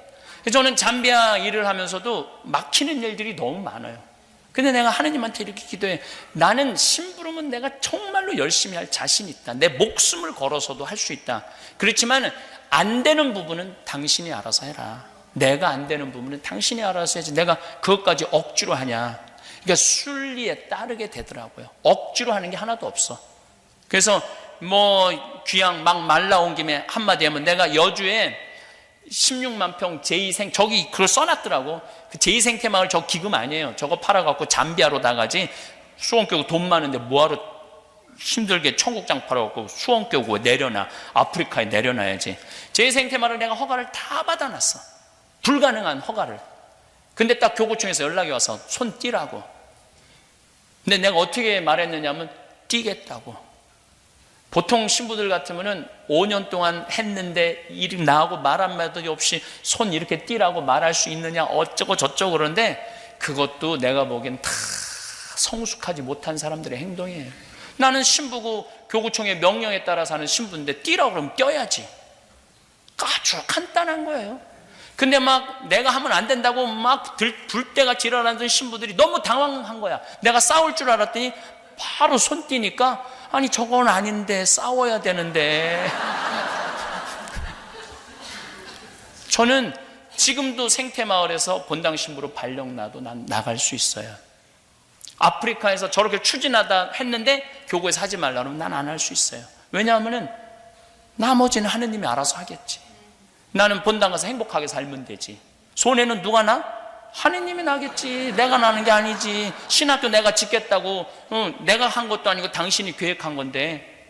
저는 잠비아 일을 하면서도 막히는 일들이 너무 많아요. 근데 내가 하느님한테 이렇게 기도해. 나는 심부름은 내가 정말로 열심히 할 자신 있다. 내 목숨을 걸어서도 할 수 있다. 그렇지만 안 되는 부분은 당신이 알아서 해라. 내가 안 되는 부분은 당신이 알아서 해야지. 내가 그것까지 억지로 하냐. 그러니까 순리에 따르게 되더라고요. 억지로 하는 게 하나도 없어. 그래서 뭐 귀양 막 말 나온 김에 한마디 하면, 내가 여주에 16만 평 제2생, 저기 그걸 써놨더라고. 그 제2생태마을 저 기금 아니에요. 저거 팔아갖고 잠비아로 나가지. 수원교구 돈 많은데 뭐하러 힘들게 청국장 팔아갖고 수원교구 내려놔. 아프리카에 내려놔야지. 제2생태마을을 내가 허가를 다 받아놨어. 불가능한 허가를. 근데 딱 교구청에서 연락이 와서 손 띄라고. 근데 내가 어떻게 말했느냐면, 띄겠다고. 보통 신부들 같으면은 5년 동안 했는데 일이 나하고 말 한마디 없이 손 이렇게 띄라고 말할 수 있느냐 어쩌고 저쩌고 그러는데, 그것도 내가 보기엔 다 성숙하지 못한 사람들의 행동이에요. 나는 신부고 교구청의 명령에 따라서 하는 신부인데 띄라고 그러면 껴야지. 아주 간단한 거예요. 근데 막 내가 하면 안 된다고 막 불때같이 일어나던 신부들이 너무 당황한 거야. 내가 싸울 줄 알았더니 바로 손 띄니까, 아니 저건 아닌데 싸워야 되는데. 저는 지금도 생태마을에서 본당 신부로 발령 나도 난 나갈 수 있어요. 아프리카에서 저렇게 추진하다 했는데 교구에서 하지 말라 그러면 난 안 할 수 있어요. 왜냐하면 나머지는 하느님이 알아서 하겠지. 나는 본당 가서 행복하게 살면 되지. 손해는 누가 나? 하느님이 나겠지. 내가 나는 게 아니지. 신학교 내가 짓겠다고 내가 한 것도 아니고 당신이 계획한 건데.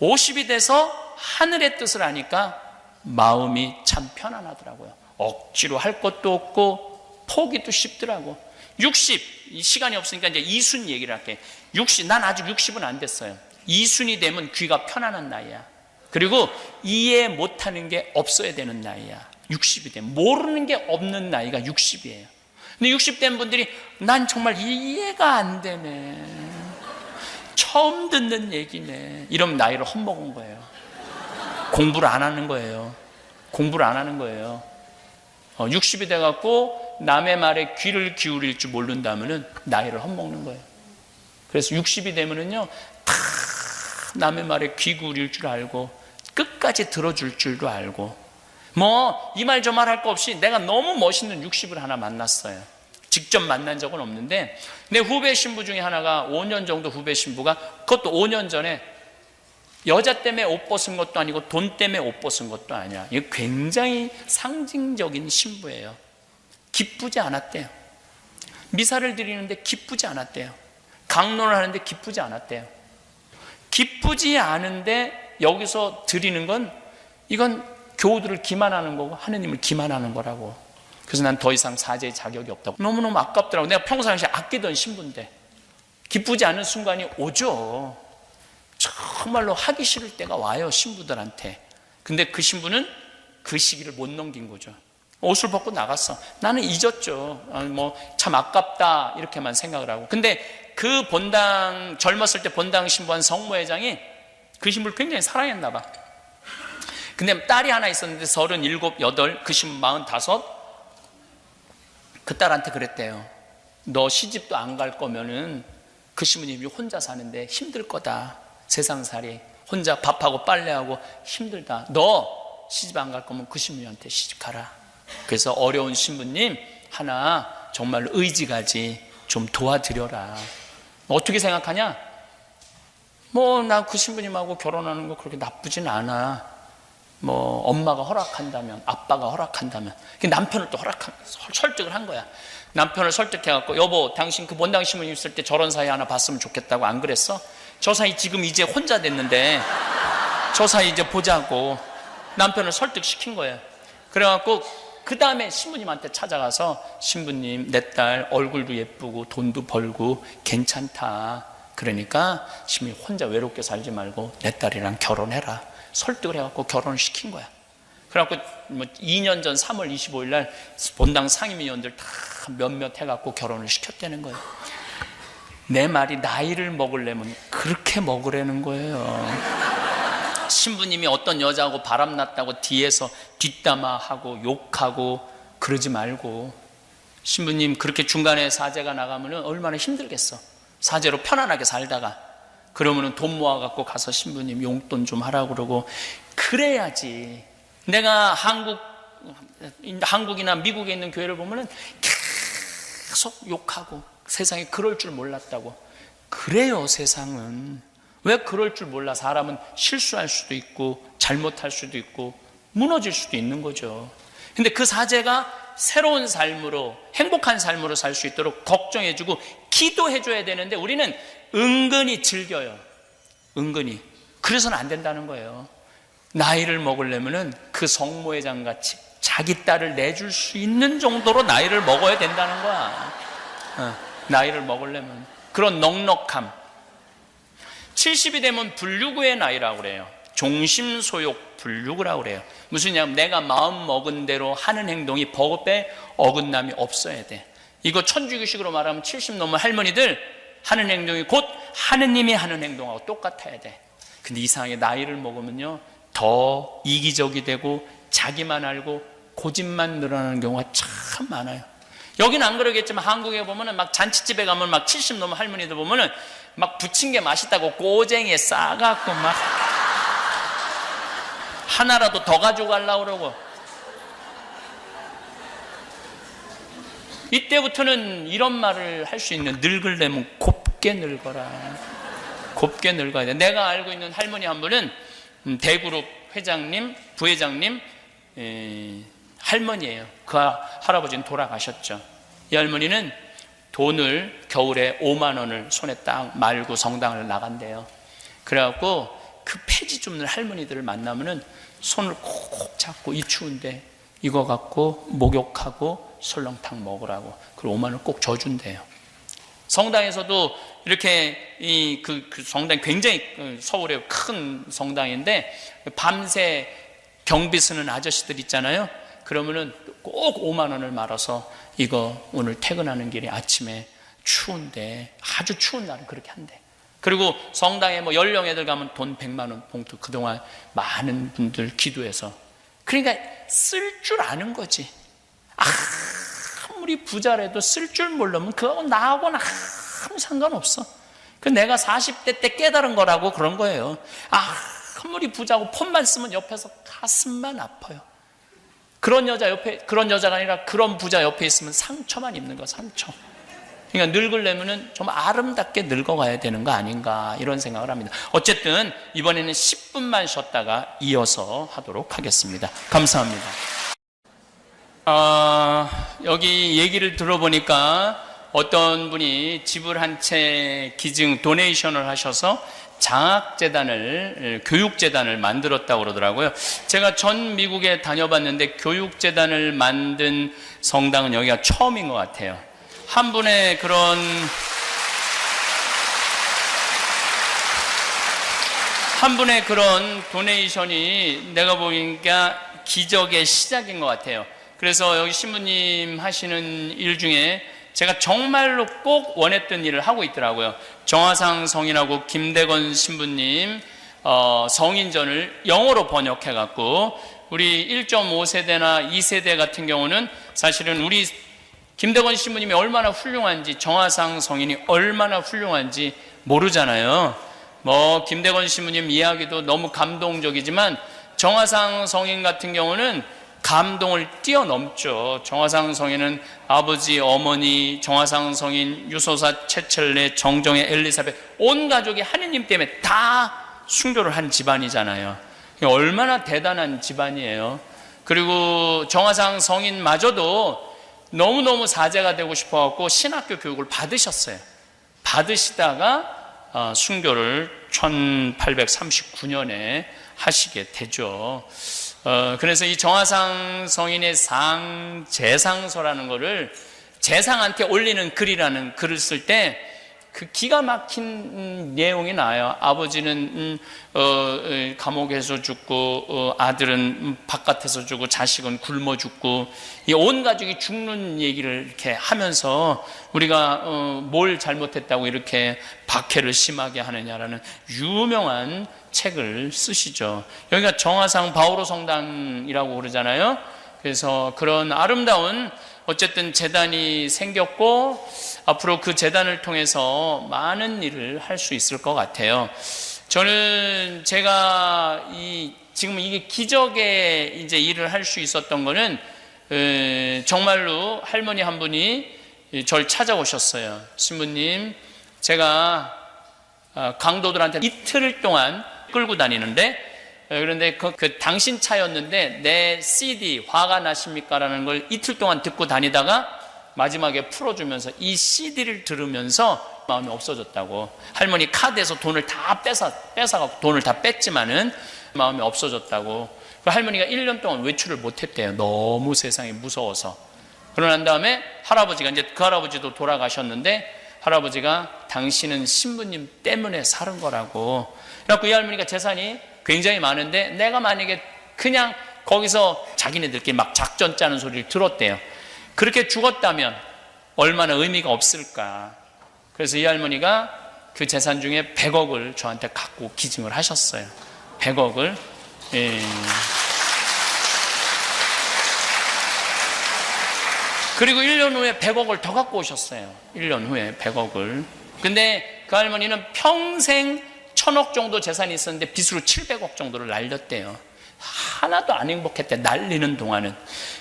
50이 돼서 하늘의 뜻을 아니까 마음이 참 편안하더라고요. 억지로 할 것도 없고 포기도 쉽더라고. 60, 이 시간이 없으니까 이제 이순 얘기를 할게. 60, 난 아직 60은 안 됐어요. 이순이 되면 귀가 편안한 나이야. 그리고 이해 못하는 게 없어야 되는 나이야. 60이 되면 모르는 게 없는 나이가 60이에요. 근데 60 된 분들이 난 정말 이해가 안 되네, 처음 듣는 얘기네, 이러면 나이를 헛먹은 거예요. 공부를 안 하는 거예요. 공부를 안 하는 거예요. 60이 돼갖고 남의 말에 귀를 기울일 줄 모른다면은 나이를 헛먹는 거예요. 그래서 60이 되면은요, 다 남의 말에 귀 기울일 줄 알고 끝까지 들어줄 줄도 알고, 뭐 이 말 저 말 할 거 없이 내가 너무 멋있는 60을 하나 만났어요. 직접 만난 적은 없는데 내 후배 신부 중에 하나가 5년 정도 후배 신부가, 그것도 5년 전에 여자 때문에 옷 벗은 것도 아니고 돈 때문에 옷 벗은 것도 아니야. 이거 굉장히 상징적인 신부예요. 기쁘지 않았대요. 미사를 드리는데 기쁘지 않았대요. 강론을 하는데 기쁘지 않았대요. 기쁘지 않은데 여기서 드리는 건, 이건 교우들을 기만하는 거고 하느님을 기만하는 거라고. 그래서 난 더 이상 사제의 자격이 없다고. 너무너무 아깝더라고. 내가 평상시에 아끼던 신부인데 기쁘지 않은 순간이 오죠. 정말로 하기 싫을 때가 와요, 신부들한테. 근데 그 신부는 그 시기를 못 넘긴 거죠. 옷을 벗고 나갔어. 나는 잊었죠. 뭐 참 아깝다 이렇게만 생각을 하고. 근데 그 본당, 젊었을 때 본당 신부한 성모회장이 그 신부를 굉장히 사랑했나 봐. 근데 딸이 하나 있었는데 37, 8, 그 신부 45. 그 딸한테 그랬대요. 너 시집도 안 갈 거면은 그 신부님이 혼자 사는데 힘들 거다. 세상살이 혼자 밥하고 빨래하고 힘들다. 너 시집 안 갈 거면 그 신부님한테 시집 가라. 그래서 어려운 신부님 하나 정말 의지가지 좀 도와드려라. 어떻게 생각하냐? 뭐 나 그 신부님하고 결혼하는 거 그렇게 나쁘진 않아. 뭐 엄마가 허락한다면, 아빠가 허락한다면. 남편을 또 설득을 한 거야. 남편을 설득해갖고, 여보 당신 그 본당 신부님 있을 때 저런 사이 하나 봤으면 좋겠다고 안 그랬어? 저 사이 지금 이제 혼자 됐는데 저 사이 이제 보자고 남편을 설득시킨 거예요. 그래갖고 그 다음에 신부님한테 찾아가서, 신부님 내 딸 얼굴도 예쁘고 돈도 벌고 괜찮다. 그러니까 신부님 혼자 외롭게 살지 말고 내 딸이랑 결혼해라. 설득을 해갖고 결혼을 시킨 거야. 그래갖고 뭐 2년 전 3월 25일 날 본당 상임위원들 다 몇몇 해갖고 결혼을 시켰다는 거예요. 내 말이 나이를 먹으려면 그렇게 먹으라는 거예요. 신부님이 어떤 여자하고 바람났다고 뒤에서 뒷담화하고 욕하고 그러지 말고, 신부님 그렇게 중간에 사제가 나가면 얼마나 힘들겠어. 사제로 편안하게 살다가 그러면은 돈 모아갖고 가서 신부님 용돈 좀 하라고 그러고 그래야지. 내가 한국이나 미국에 있는 교회를 보면은 계속 욕하고 세상에 그럴 줄 몰랐다고. 그래요, 세상은. 왜 그럴 줄 몰라? 사람은 실수할 수도 있고 잘못할 수도 있고 무너질 수도 있는 거죠. 근데 그 사제가 새로운 삶으로, 행복한 삶으로 살 수 있도록 걱정해주고 기도해줘야 되는데 우리는 은근히 즐겨요. 은근히. 그래서는 안 된다는 거예요. 나이를 먹으려면은 그 성모회장 같이 자기 딸을 내줄 수 있는 정도로 나이를 먹어야 된다는 거야. 나이를 먹으려면. 그런 넉넉함. 70이 되면 불유구의 나이라고 그래요. 종심소욕 불유구라고 그래요. 무슨 냐면 내가 마음 먹은 대로 하는 행동이 법에 어긋남이 없어야 돼. 이거 천주교식으로 말하면 70 넘은 할머니들 하는 행동이 곧 하느님이 하는 행동하고 똑같아야 돼. 근데 이상하게 나이를 먹으면요 더 이기적이 되고 자기만 알고 고집만 늘어나는 경우가 참 많아요. 여기는 안 그러겠지만 한국에 보면은 막 잔치집에 가면 막 70 넘은 할머니들 보면은 막 부친 게 맛있다고 꼬쟁이에 싸갖고 막 하나라도 더 가져가려고 그러고. 이때부터는 이런 말을 할 수 있는, 늙으려면 곱게 늙어라. 곱게 늙어야 돼. 내가 알고 있는 할머니 한 분은 대그룹 회장님, 부회장님 할머니예요. 그 할아버지는 돌아가셨죠. 이 할머니는 돈을 겨울에 5만 원을 손에 딱 말고 성당을 나간대요. 그래갖고 그 폐지 줍는 할머니들을 만나면은 손을 콕 잡고 이 추운데 이거 갖고 목욕하고 설렁탕 먹으라고, 그리고 5만 원 꼭 줘준대요. 성당에서도 이렇게 그 성당 굉장히 서울의 큰 성당인데 밤새 경비 쓰는 아저씨들 있잖아요. 그러면은 꼭 5만 원을 말아서 이거 오늘 퇴근하는 길에 아침에 추운데, 아주 추운 날은 그렇게 한대. 그리고 성당에 뭐 연령애들 가면 돈 100만 원 봉투 그동안 많은 분들 기도해서. 그러니까 쓸 줄 아는 거지. 아무리 부자라도 쓸 줄 모르면 그거하고 나하고는 아무 상관없어. 그 내가 40대 때 깨달은 거라고 그런 거예요. 아무리 부자고 폰만 쓰면 옆에서 가슴만 아파요. 그런 여자가 아니라 그런 부자 옆에 있으면 상처만 입는 거야, 상처. 그러니까 늙으려면은 좀 아름답게 늙어가야 되는 거 아닌가, 이런 생각을 합니다. 어쨌든 이번에는 10분만 쉬었다가 이어서 하도록 하겠습니다. 감사합니다. 여기 얘기를 들어보니까 어떤 분이 집을 한 채 기증 도네이션을 하셔서 장학재단을, 교육재단을 만들었다고 그러더라고요. 제가 전 미국에 다녀봤는데 교육재단을 만든 성당은 여기가 처음인 것 같아요. 한 분의 그런 도네이션이 내가 보니까 기적의 시작인 것 같아요. 그래서 여기 신부님 하시는 일 중에 제가 정말로 꼭 원했던 일을 하고 있더라고요. 정화상 성인하고 김대건 신부님 성인전을 영어로 번역해갖고 우리 1.5세대나 2세대 같은 경우는 사실은 우리 김대건 신부님이 얼마나 훌륭한지, 정화상 성인이 얼마나 훌륭한지 모르잖아요. 김대건 신부님 이야기도 너무 감동적이지만 정화상 성인 같은 경우는 감동을 뛰어넘죠. 정화상 성인은 아버지, 어머니, 정화상 성인, 유소사, 최철래, 정정혜, 엘리사벳 온 가족이 하느님 때문에 다 순교를 한 집안이잖아요. 얼마나 대단한 집안이에요. 그리고 정화상 성인마저도 너무너무 사제가 되고 싶어갖고 신학교 교육을 받으셨어요. 받으시다가 순교를 1839년에 하시게 되죠. 그래서 이 정화상 성인의 재상서라는 거를 재상한테 올리는 글이라는 글을 쓸 때 그 기가 막힌 내용이 나와요. 아버지는 감옥에서 죽고 아들은 바깥에서 죽고 자식은 굶어 죽고 이 온 가족이 죽는 얘기를 이렇게 하면서 우리가 뭘 잘못했다고 이렇게 박해를 심하게 하느냐라는 유명한 책을 쓰시죠. 여기가 정화상 바오로 성당이라고 그러잖아요. 그래서 그런 아름다운 어쨌든 재단이 생겼고 앞으로 그 재단을 통해서 많은 일을 할 수 있을 것 같아요. 저는 제가 지금 이게 기적의 이제 일을 할 수 있었던 거는 정말로 할머니 한 분이 저를 찾아오셨어요. 신부님, 제가 강도들한테 이틀 동안 끌고 다니는데 그런데 그 당신 차였는데 내 CD 화가 나십니까? 라는 걸 이틀 동안 듣고 다니다가 마지막에 풀어주면서 이 CD를 들으면서 마음이 없어졌다고. 할머니 카드에서 돈을 다 뺏어가고 돈을 다 뺐지만은 마음이 없어졌다고. 그 할머니가 1년 동안 외출을 못했대요. 너무 세상이 무서워서. 그러고 난 다음에 할아버지가 이제 그 할아버지도 돌아가셨는데 할아버지가 당신은 신부님 때문에 사는 거라고. 그래갖고 이 할머니가 재산이 굉장히 많은데 내가 만약에 그냥 거기서 자기네들끼리 막 작전 짜는 소리를 들었대요. 그렇게 죽었다면 얼마나 의미가 없을까. 그래서 이 할머니가 그 재산 중에 100억을 저한테 갖고 기증을 하셨어요. 100억을. 예. 그리고 1년 후에 100억을 더 갖고 오셨어요. 1년 후에 100억을. 근데 그 할머니는 평생 1000억 정도 재산이 있었는데 빚으로 700억 정도를 날렸대요. 하나도 안 행복했대, 날리는 동안은.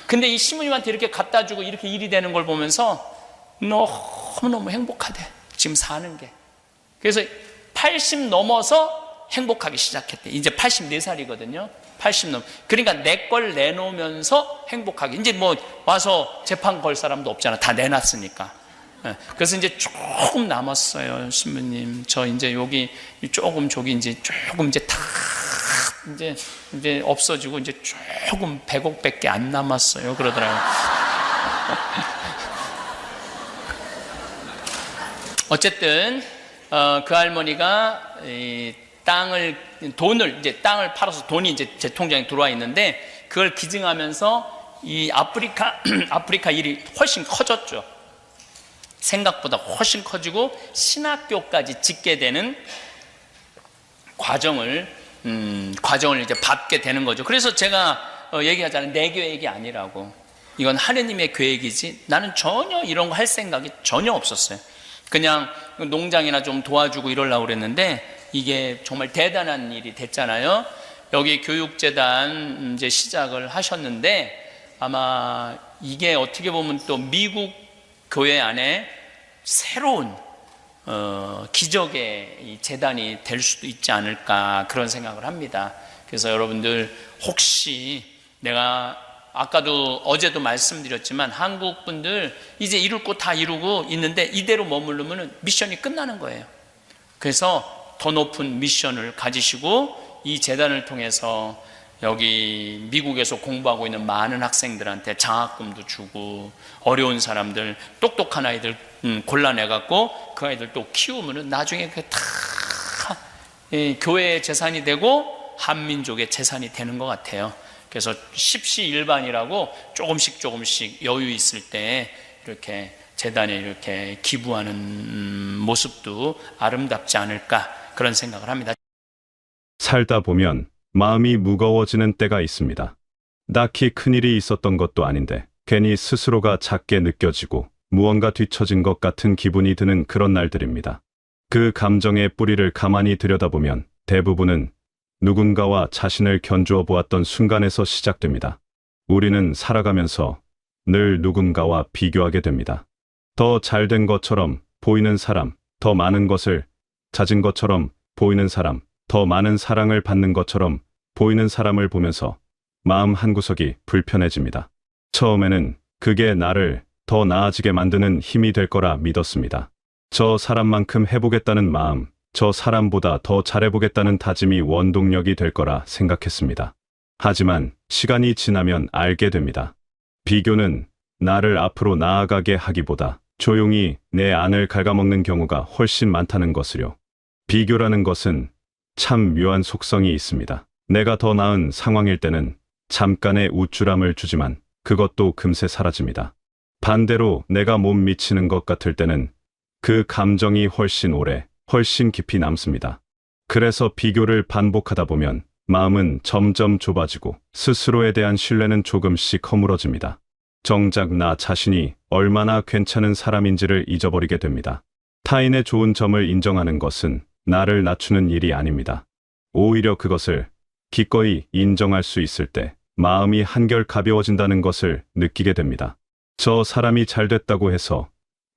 근데 이 신부님한테 이렇게 갖다 주고 이렇게 일이 되는 걸 보면서 너무너무 행복하대, 지금 사는 게. 그래서 80 넘어서 행복하기 시작했대. 이제 84살이거든요 80 넘. 그러니까 내 걸 내놓으면서 행복하게. 이제 뭐 와서 재판 걸 사람도 없잖아, 다 내놨으니까. 그래서 이제 조금 남았어요. 신부님, 저 이제 여기 조금 저기 이제 조금 이제 다 이제 없어지고 이제 조금 100억밖에 안 남았어요. 그러더라고요. 어쨌든 그 할머니가 땅을 팔아서 돈이 이제 제 통장에 들어와 있는데 그걸 기증하면서 이 아프리카 일이 훨씬 커졌죠. 생각보다 훨씬 커지고 신학교까지 짓게 되는 과정을 이제 밟게 되는 거죠. 그래서 제가 얘기하잖아요. 내 계획이 아니라고. 이건 하느님의 계획이지 나는 전혀 이런 거 할 생각이 전혀 없었어요. 그냥 농장이나 좀 도와주고 이러려고 그랬는데 이게 정말 대단한 일이 됐잖아요. 여기 교육재단 이제 시작을 하셨는데 아마 이게 어떻게 보면 또 미국 교회 안에 새로운 기적의 이 재단이 될 수도 있지 않을까 그런 생각을 합니다. 그래서 여러분들 혹시 내가 아까도 어제도 말씀드렸지만 한국 분들 이제 이룰 거 다 이루고 있는데 이대로 머무르면 미션이 끝나는 거예요. 그래서 더 높은 미션을 가지시고 이 재단을 통해서 여기 미국에서 공부하고 있는 많은 학생들한테 장학금도 주고 어려운 사람들, 똑똑한 아이들 골라내갖고 그 아이들 또 키우면은 나중에 그게 다 교회의 재산이 되고 한민족의 재산이 되는 것 같아요. 그래서 십시일반이라고 조금씩 여유 있을 때 이렇게 재단에 이렇게 기부하는 모습도 아름답지 않을까 그런 생각을 합니다. 살다 보면 마음이 무거워지는 때가 있습니다. 딱히 큰일이 있었던 것도 아닌데 괜히 스스로가 작게 느껴지고 무언가 뒤처진 것 같은 기분이 드는 그런 날들입니다. 그 감정의 뿌리를 가만히 들여다보면 대부분은 누군가와 자신을 견주어 보았던 순간에서 시작됩니다. 우리는 살아가면서 늘 누군가와 비교하게 됩니다. 더 잘된 것처럼 보이는 사람, 더 많은 것을 가진 것처럼 보이는 사람, 더 많은 사랑을 받는 것처럼 보이는 사람을 보면서 마음 한구석이 불편해집니다. 처음에는 그게 나를 더 나아지게 만드는 힘이 될 거라 믿었습니다. 저 사람만큼 해보겠다는 마음, 저 사람보다 더 잘해보겠다는 다짐이 원동력이 될 거라 생각했습니다. 하지만 시간이 지나면 알게 됩니다. 비교는 나를 앞으로 나아가게 하기보다 조용히 내 안을 갉아먹는 경우가 훨씬 많다는 것을요. 비교라는 것은 참 묘한 속성이 있습니다. 내가 더 나은 상황일 때는 잠깐의 우쭐함을 주지만 그것도 금세 사라집니다. 반대로 내가 못 미치는 것 같을 때는 그 감정이 훨씬 오래, 훨씬 깊이 남습니다. 그래서 비교를 반복하다 보면 마음은 점점 좁아지고 스스로에 대한 신뢰는 조금씩 허물어집니다. 정작 나 자신이 얼마나 괜찮은 사람인지를 잊어버리게 됩니다. 타인의 좋은 점을 인정하는 것은 나를 낮추는 일이 아닙니다. 오히려 그것을 기꺼이 인정할 수 있을 때 마음이 한결 가벼워진다는 것을 느끼게 됩니다. 저 사람이 잘 됐다고 해서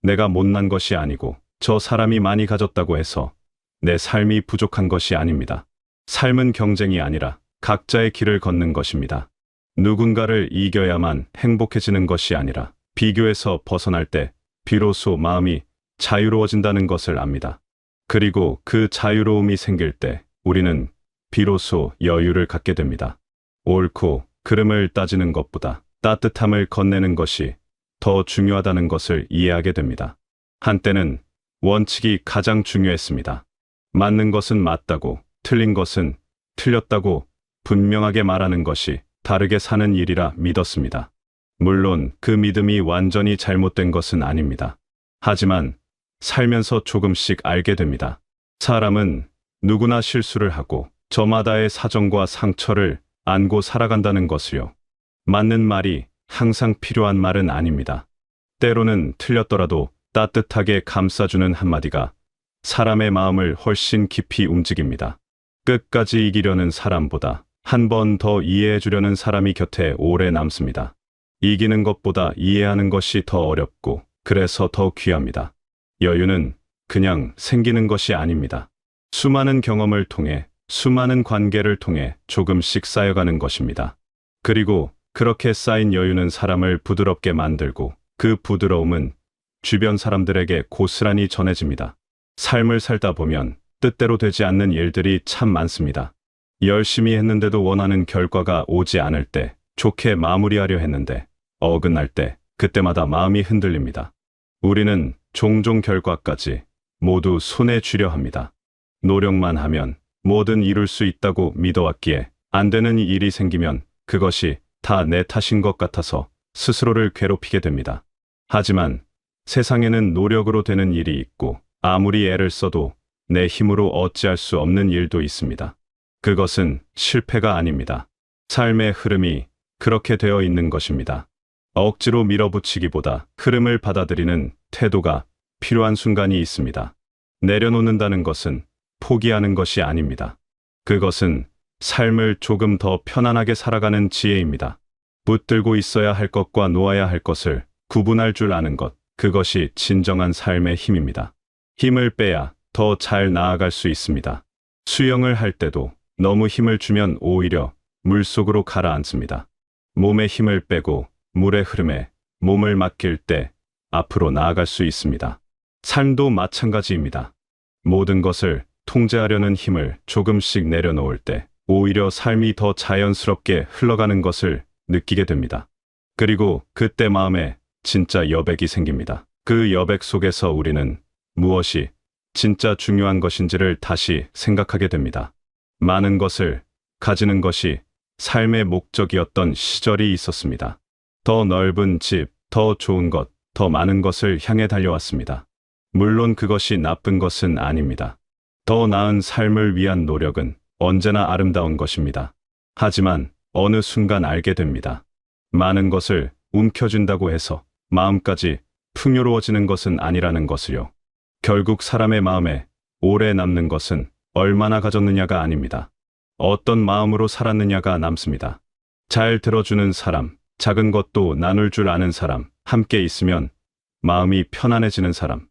내가 못난 것이 아니고 저 사람이 많이 가졌다고 해서 내 삶이 부족한 것이 아닙니다. 삶은 경쟁이 아니라 각자의 길을 걷는 것입니다. 누군가를 이겨야만 행복해지는 것이 아니라 비교에서 벗어날 때 비로소 마음이 자유로워진다는 것을 압니다. 그리고 그 자유로움이 생길 때 우리는 비로소 여유를 갖게 됩니다. 옳고 그름을 따지는 것보다 따뜻함을 건네는 것이 더 중요하다는 것을 이해하게 됩니다. 한때는 원칙이 가장 중요했습니다. 맞는 것은 맞다고, 틀린 것은 틀렸다고 분명하게 말하는 것이 다르게 사는 일이라 믿었습니다. 물론 그 믿음이 완전히 잘못된 것은 아닙니다. 하지만 살면서 조금씩 알게 됩니다. 사람은 누구나 실수를 하고 저마다의 사정과 상처를 안고 살아간다는 것을요. 맞는 말이 항상 필요한 말은 아닙니다. 때로는 틀렸더라도 따뜻하게 감싸주는 한마디가 사람의 마음을 훨씬 깊이 움직입니다. 끝까지 이기려는 사람보다 한 번 더 이해해주려는 사람이 곁에 오래 남습니다. 이기는 것보다 이해하는 것이 더 어렵고 그래서 더 귀합니다. 여유는 그냥 생기는 것이 아닙니다. 수많은 경험을 통해 수많은 관계를 통해 조금씩 쌓여가는 것입니다. 그리고 그렇게 쌓인 여유는 사람을 부드럽게 만들고 그 부드러움은 주변 사람들에게 고스란히 전해집니다. 삶을 살다 보면 뜻대로 되지 않는 일들이 참 많습니다. 열심히 했는데도 원하는 결과가 오지 않을 때, 좋게 마무리하려 했는데 어긋날 때, 그때마다 마음이 흔들립니다. 우리는 종종 결과까지 모두 손에 쥐려 합니다. 노력만 하면 뭐든 이룰 수 있다고 믿어왔기에 안 되는 일이 생기면 그것이 다 내 탓인 것 같아서 스스로를 괴롭히게 됩니다. 하지만 세상에는 노력으로 되는 일이 있고 아무리 애를 써도 내 힘으로 어찌할 수 없는 일도 있습니다. 그것은 실패가 아닙니다. 삶의 흐름이 그렇게 되어 있는 것입니다. 억지로 밀어붙이기보다 흐름을 받아들이는 태도가 필요한 순간이 있습니다. 내려놓는다는 것은 포기하는 것이 아닙니다. 그것은 삶을 조금 더 편안하게 살아가는 지혜입니다. 붙들고 있어야 할 것과 놓아야 할 것을 구분할 줄 아는 것, 그것이 진정한 삶의 힘입니다. 힘을 빼야 더 잘 나아갈 수 있습니다. 수영을 할 때도 너무 힘을 주면 오히려 물속으로 가라앉습니다. 몸에 힘을 빼고 물의 흐름에 몸을 맡길 때 앞으로 나아갈 수 있습니다. 삶도 마찬가지입니다. 모든 것을 통제하려는 힘을 조금씩 내려놓을 때 오히려 삶이 더 자연스럽게 흘러가는 것을 느끼게 됩니다. 그리고 그때 마음에 진짜 여백이 생깁니다. 그 여백 속에서 우리는 무엇이 진짜 중요한 것인지를 다시 생각하게 됩니다. 많은 것을 가지는 것이 삶의 목적이었던 시절이 있었습니다. 더 넓은 집, 더 좋은 것, 더 많은 것을 향해 달려왔습니다. 물론 그것이 나쁜 것은 아닙니다. 더 나은 삶을 위한 노력은 언제나 아름다운 것입니다. 하지만 어느 순간 알게 됩니다. 많은 것을 움켜쥔다고 해서 마음까지 풍요로워지는 것은 아니라는 것을요. 결국 사람의 마음에 오래 남는 것은 얼마나 가졌느냐가 아닙니다. 어떤 마음으로 살았느냐가 남습니다. 잘 들어주는 사람, 작은 것도 나눌 줄 아는 사람, 함께 있으면 마음이 편안해지는 사람.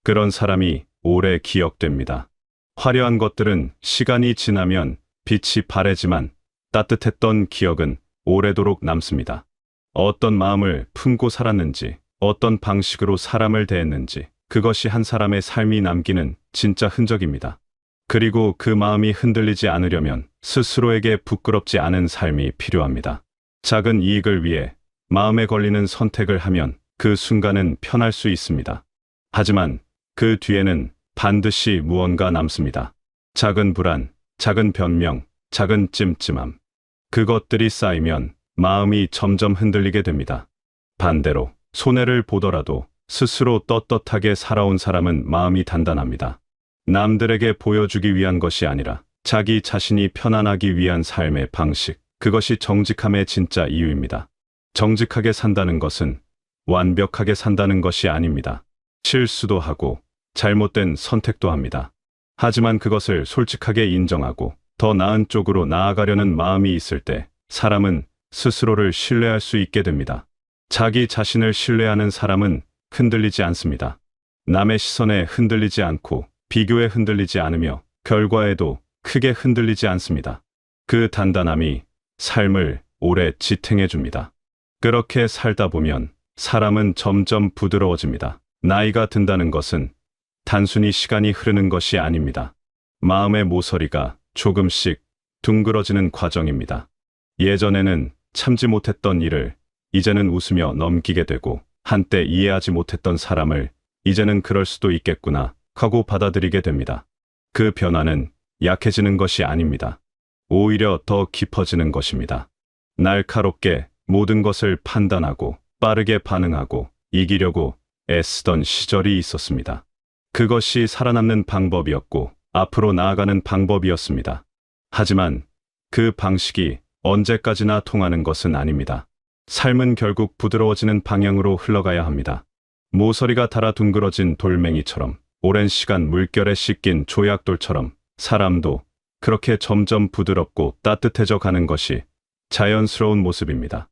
그런 사람이 오래 기억됩니다. 화려한 것들은 시간이 지나면 빛이 바래지만 따뜻했던 기억은 오래도록 남습니다. 어떤 마음을 품고 살았는지, 어떤 방식으로 사람을 대했는지, 그것이 한 사람의 삶이 남기는 진짜 흔적입니다. 그리고 그 마음이 흔들리지 않으려면 스스로에게 부끄럽지 않은 삶이 필요합니다. 작은 이익을 위해 마음에 걸리는 선택을 하면 그 순간은 편할 수 있습니다. 하지만 그 뒤에는 반드시 무언가 남습니다. 작은 불안, 작은 변명, 작은 찜찜함. 그것들이 쌓이면 마음이 점점 흔들리게 됩니다. 반대로 손해를 보더라도 스스로 떳떳하게 살아온 사람은 마음이 단단합니다. 남들에게 보여주기 위한 것이 아니라 자기 자신이 편안하기 위한 삶의 방식, 그것이 정직함의 진짜 이유입니다. 정직하게 산다는 것은 완벽하게 산다는 것이 아닙니다. 실수도 하고 잘못된 선택도 합니다. 하지만 그것을 솔직하게 인정하고 더 나은 쪽으로 나아가려는 마음이 있을 때 사람은 스스로를 신뢰할 수 있게 됩니다. 자기 자신을 신뢰하는 사람은 흔들리지 않습니다. 남의 시선에 흔들리지 않고 비교에 흔들리지 않으며 결과에도 크게 흔들리지 않습니다. 그 단단함이 삶을 오래 지탱해 줍니다. 그렇게 살다 보면 사람은 점점 부드러워집니다. 나이가 든다는 것은 단순히 시간이 흐르는 것이 아닙니다. 마음의 모서리가 조금씩 둥그러지는 과정입니다. 예전에는 참지 못했던 일을 이제는 웃으며 넘기게 되고, 한때 이해하지 못했던 사람을 이제는 그럴 수도 있겠구나 하고 받아들이게 됩니다. 그 변화는 약해지는 것이 아닙니다. 오히려 더 깊어지는 것입니다. 날카롭게 모든 것을 판단하고 빠르게 반응하고 이기려고 애쓰던 시절이 있었습니다. 그것이 살아남는 방법이었고 앞으로 나아가는 방법이었습니다. 하지만 그 방식이 언제까지나 통하는 것은 아닙니다. 삶은 결국 부드러워지는 방향으로 흘러가야 합니다. 모서리가 닳아 둥그러진 돌멩이처럼, 오랜 시간 물결에 씻긴 조약돌처럼 사람도 그렇게 점점 부드럽고 따뜻해져 가는 것이 자연스러운 모습입니다.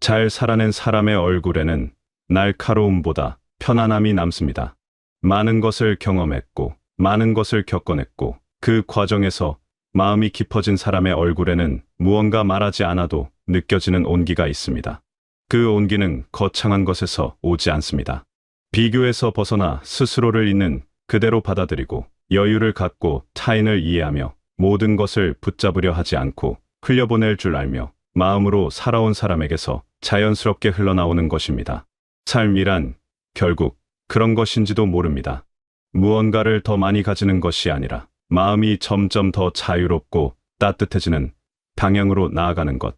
잘 살아낸 사람의 얼굴에는 날카로움보다 편안함이 남습니다. 많은 것을 경험했고 많은 것을 겪어냈고 그 과정에서 마음이 깊어진 사람의 얼굴에는 무언가 말하지 않아도 느껴지는 온기가 있습니다. 그 온기는 거창한 것에서 오지 않습니다. 비교에서 벗어나 스스로를 있는 그대로 받아들이고 여유를 갖고 타인을 이해하며 모든 것을 붙잡으려 하지 않고 흘려보낼 줄 알며 마음으로 살아온 사람에게서 자연스럽게 흘러나오는 것입니다. 삶이란 결국 그런 것인지도 모릅니다. 무언가를 더 많이 가지는 것이 아니라 마음이 점점 더 자유롭고 따뜻해지는 방향으로 나아가는 것.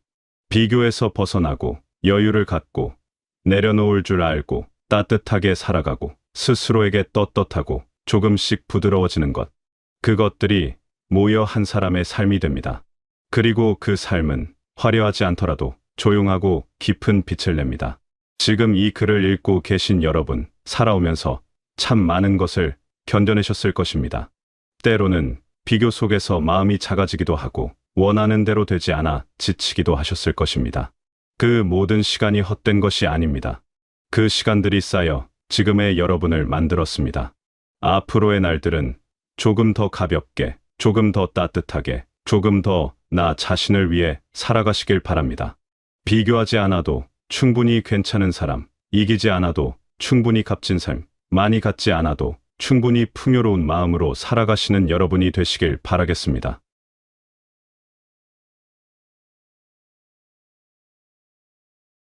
비교에서 벗어나고 여유를 갖고 내려놓을 줄 알고 따뜻하게 살아가고 스스로에게 떳떳하고 조금씩 부드러워지는 것. 그것들이 모여 한 사람의 삶이 됩니다. 그리고 그 삶은 화려하지 않더라도 조용하고 깊은 빛을 냅니다. 지금 이 글을 읽고 계신 여러분, 살아오면서 참 많은 것을 견뎌내셨을 것입니다. 때로는 비교 속에서 마음이 작아지기도 하고 원하는 대로 되지 않아 지치기도 하셨을 것입니다. 그 모든 시간이 헛된 것이 아닙니다. 그 시간들이 쌓여 지금의 여러분을 만들었습니다. 앞으로의 날들은 조금 더 가볍게, 조금 더 따뜻하게, 조금 더 나 자신을 위해 살아가시길 바랍니다. 비교하지 않아도 충분히 괜찮은 사람, 이기지 않아도 충분히 값진 삶, 많이 갖지 않아도 충분히 풍요로운 마음으로 살아가시는 여러분이 되시길 바라겠습니다.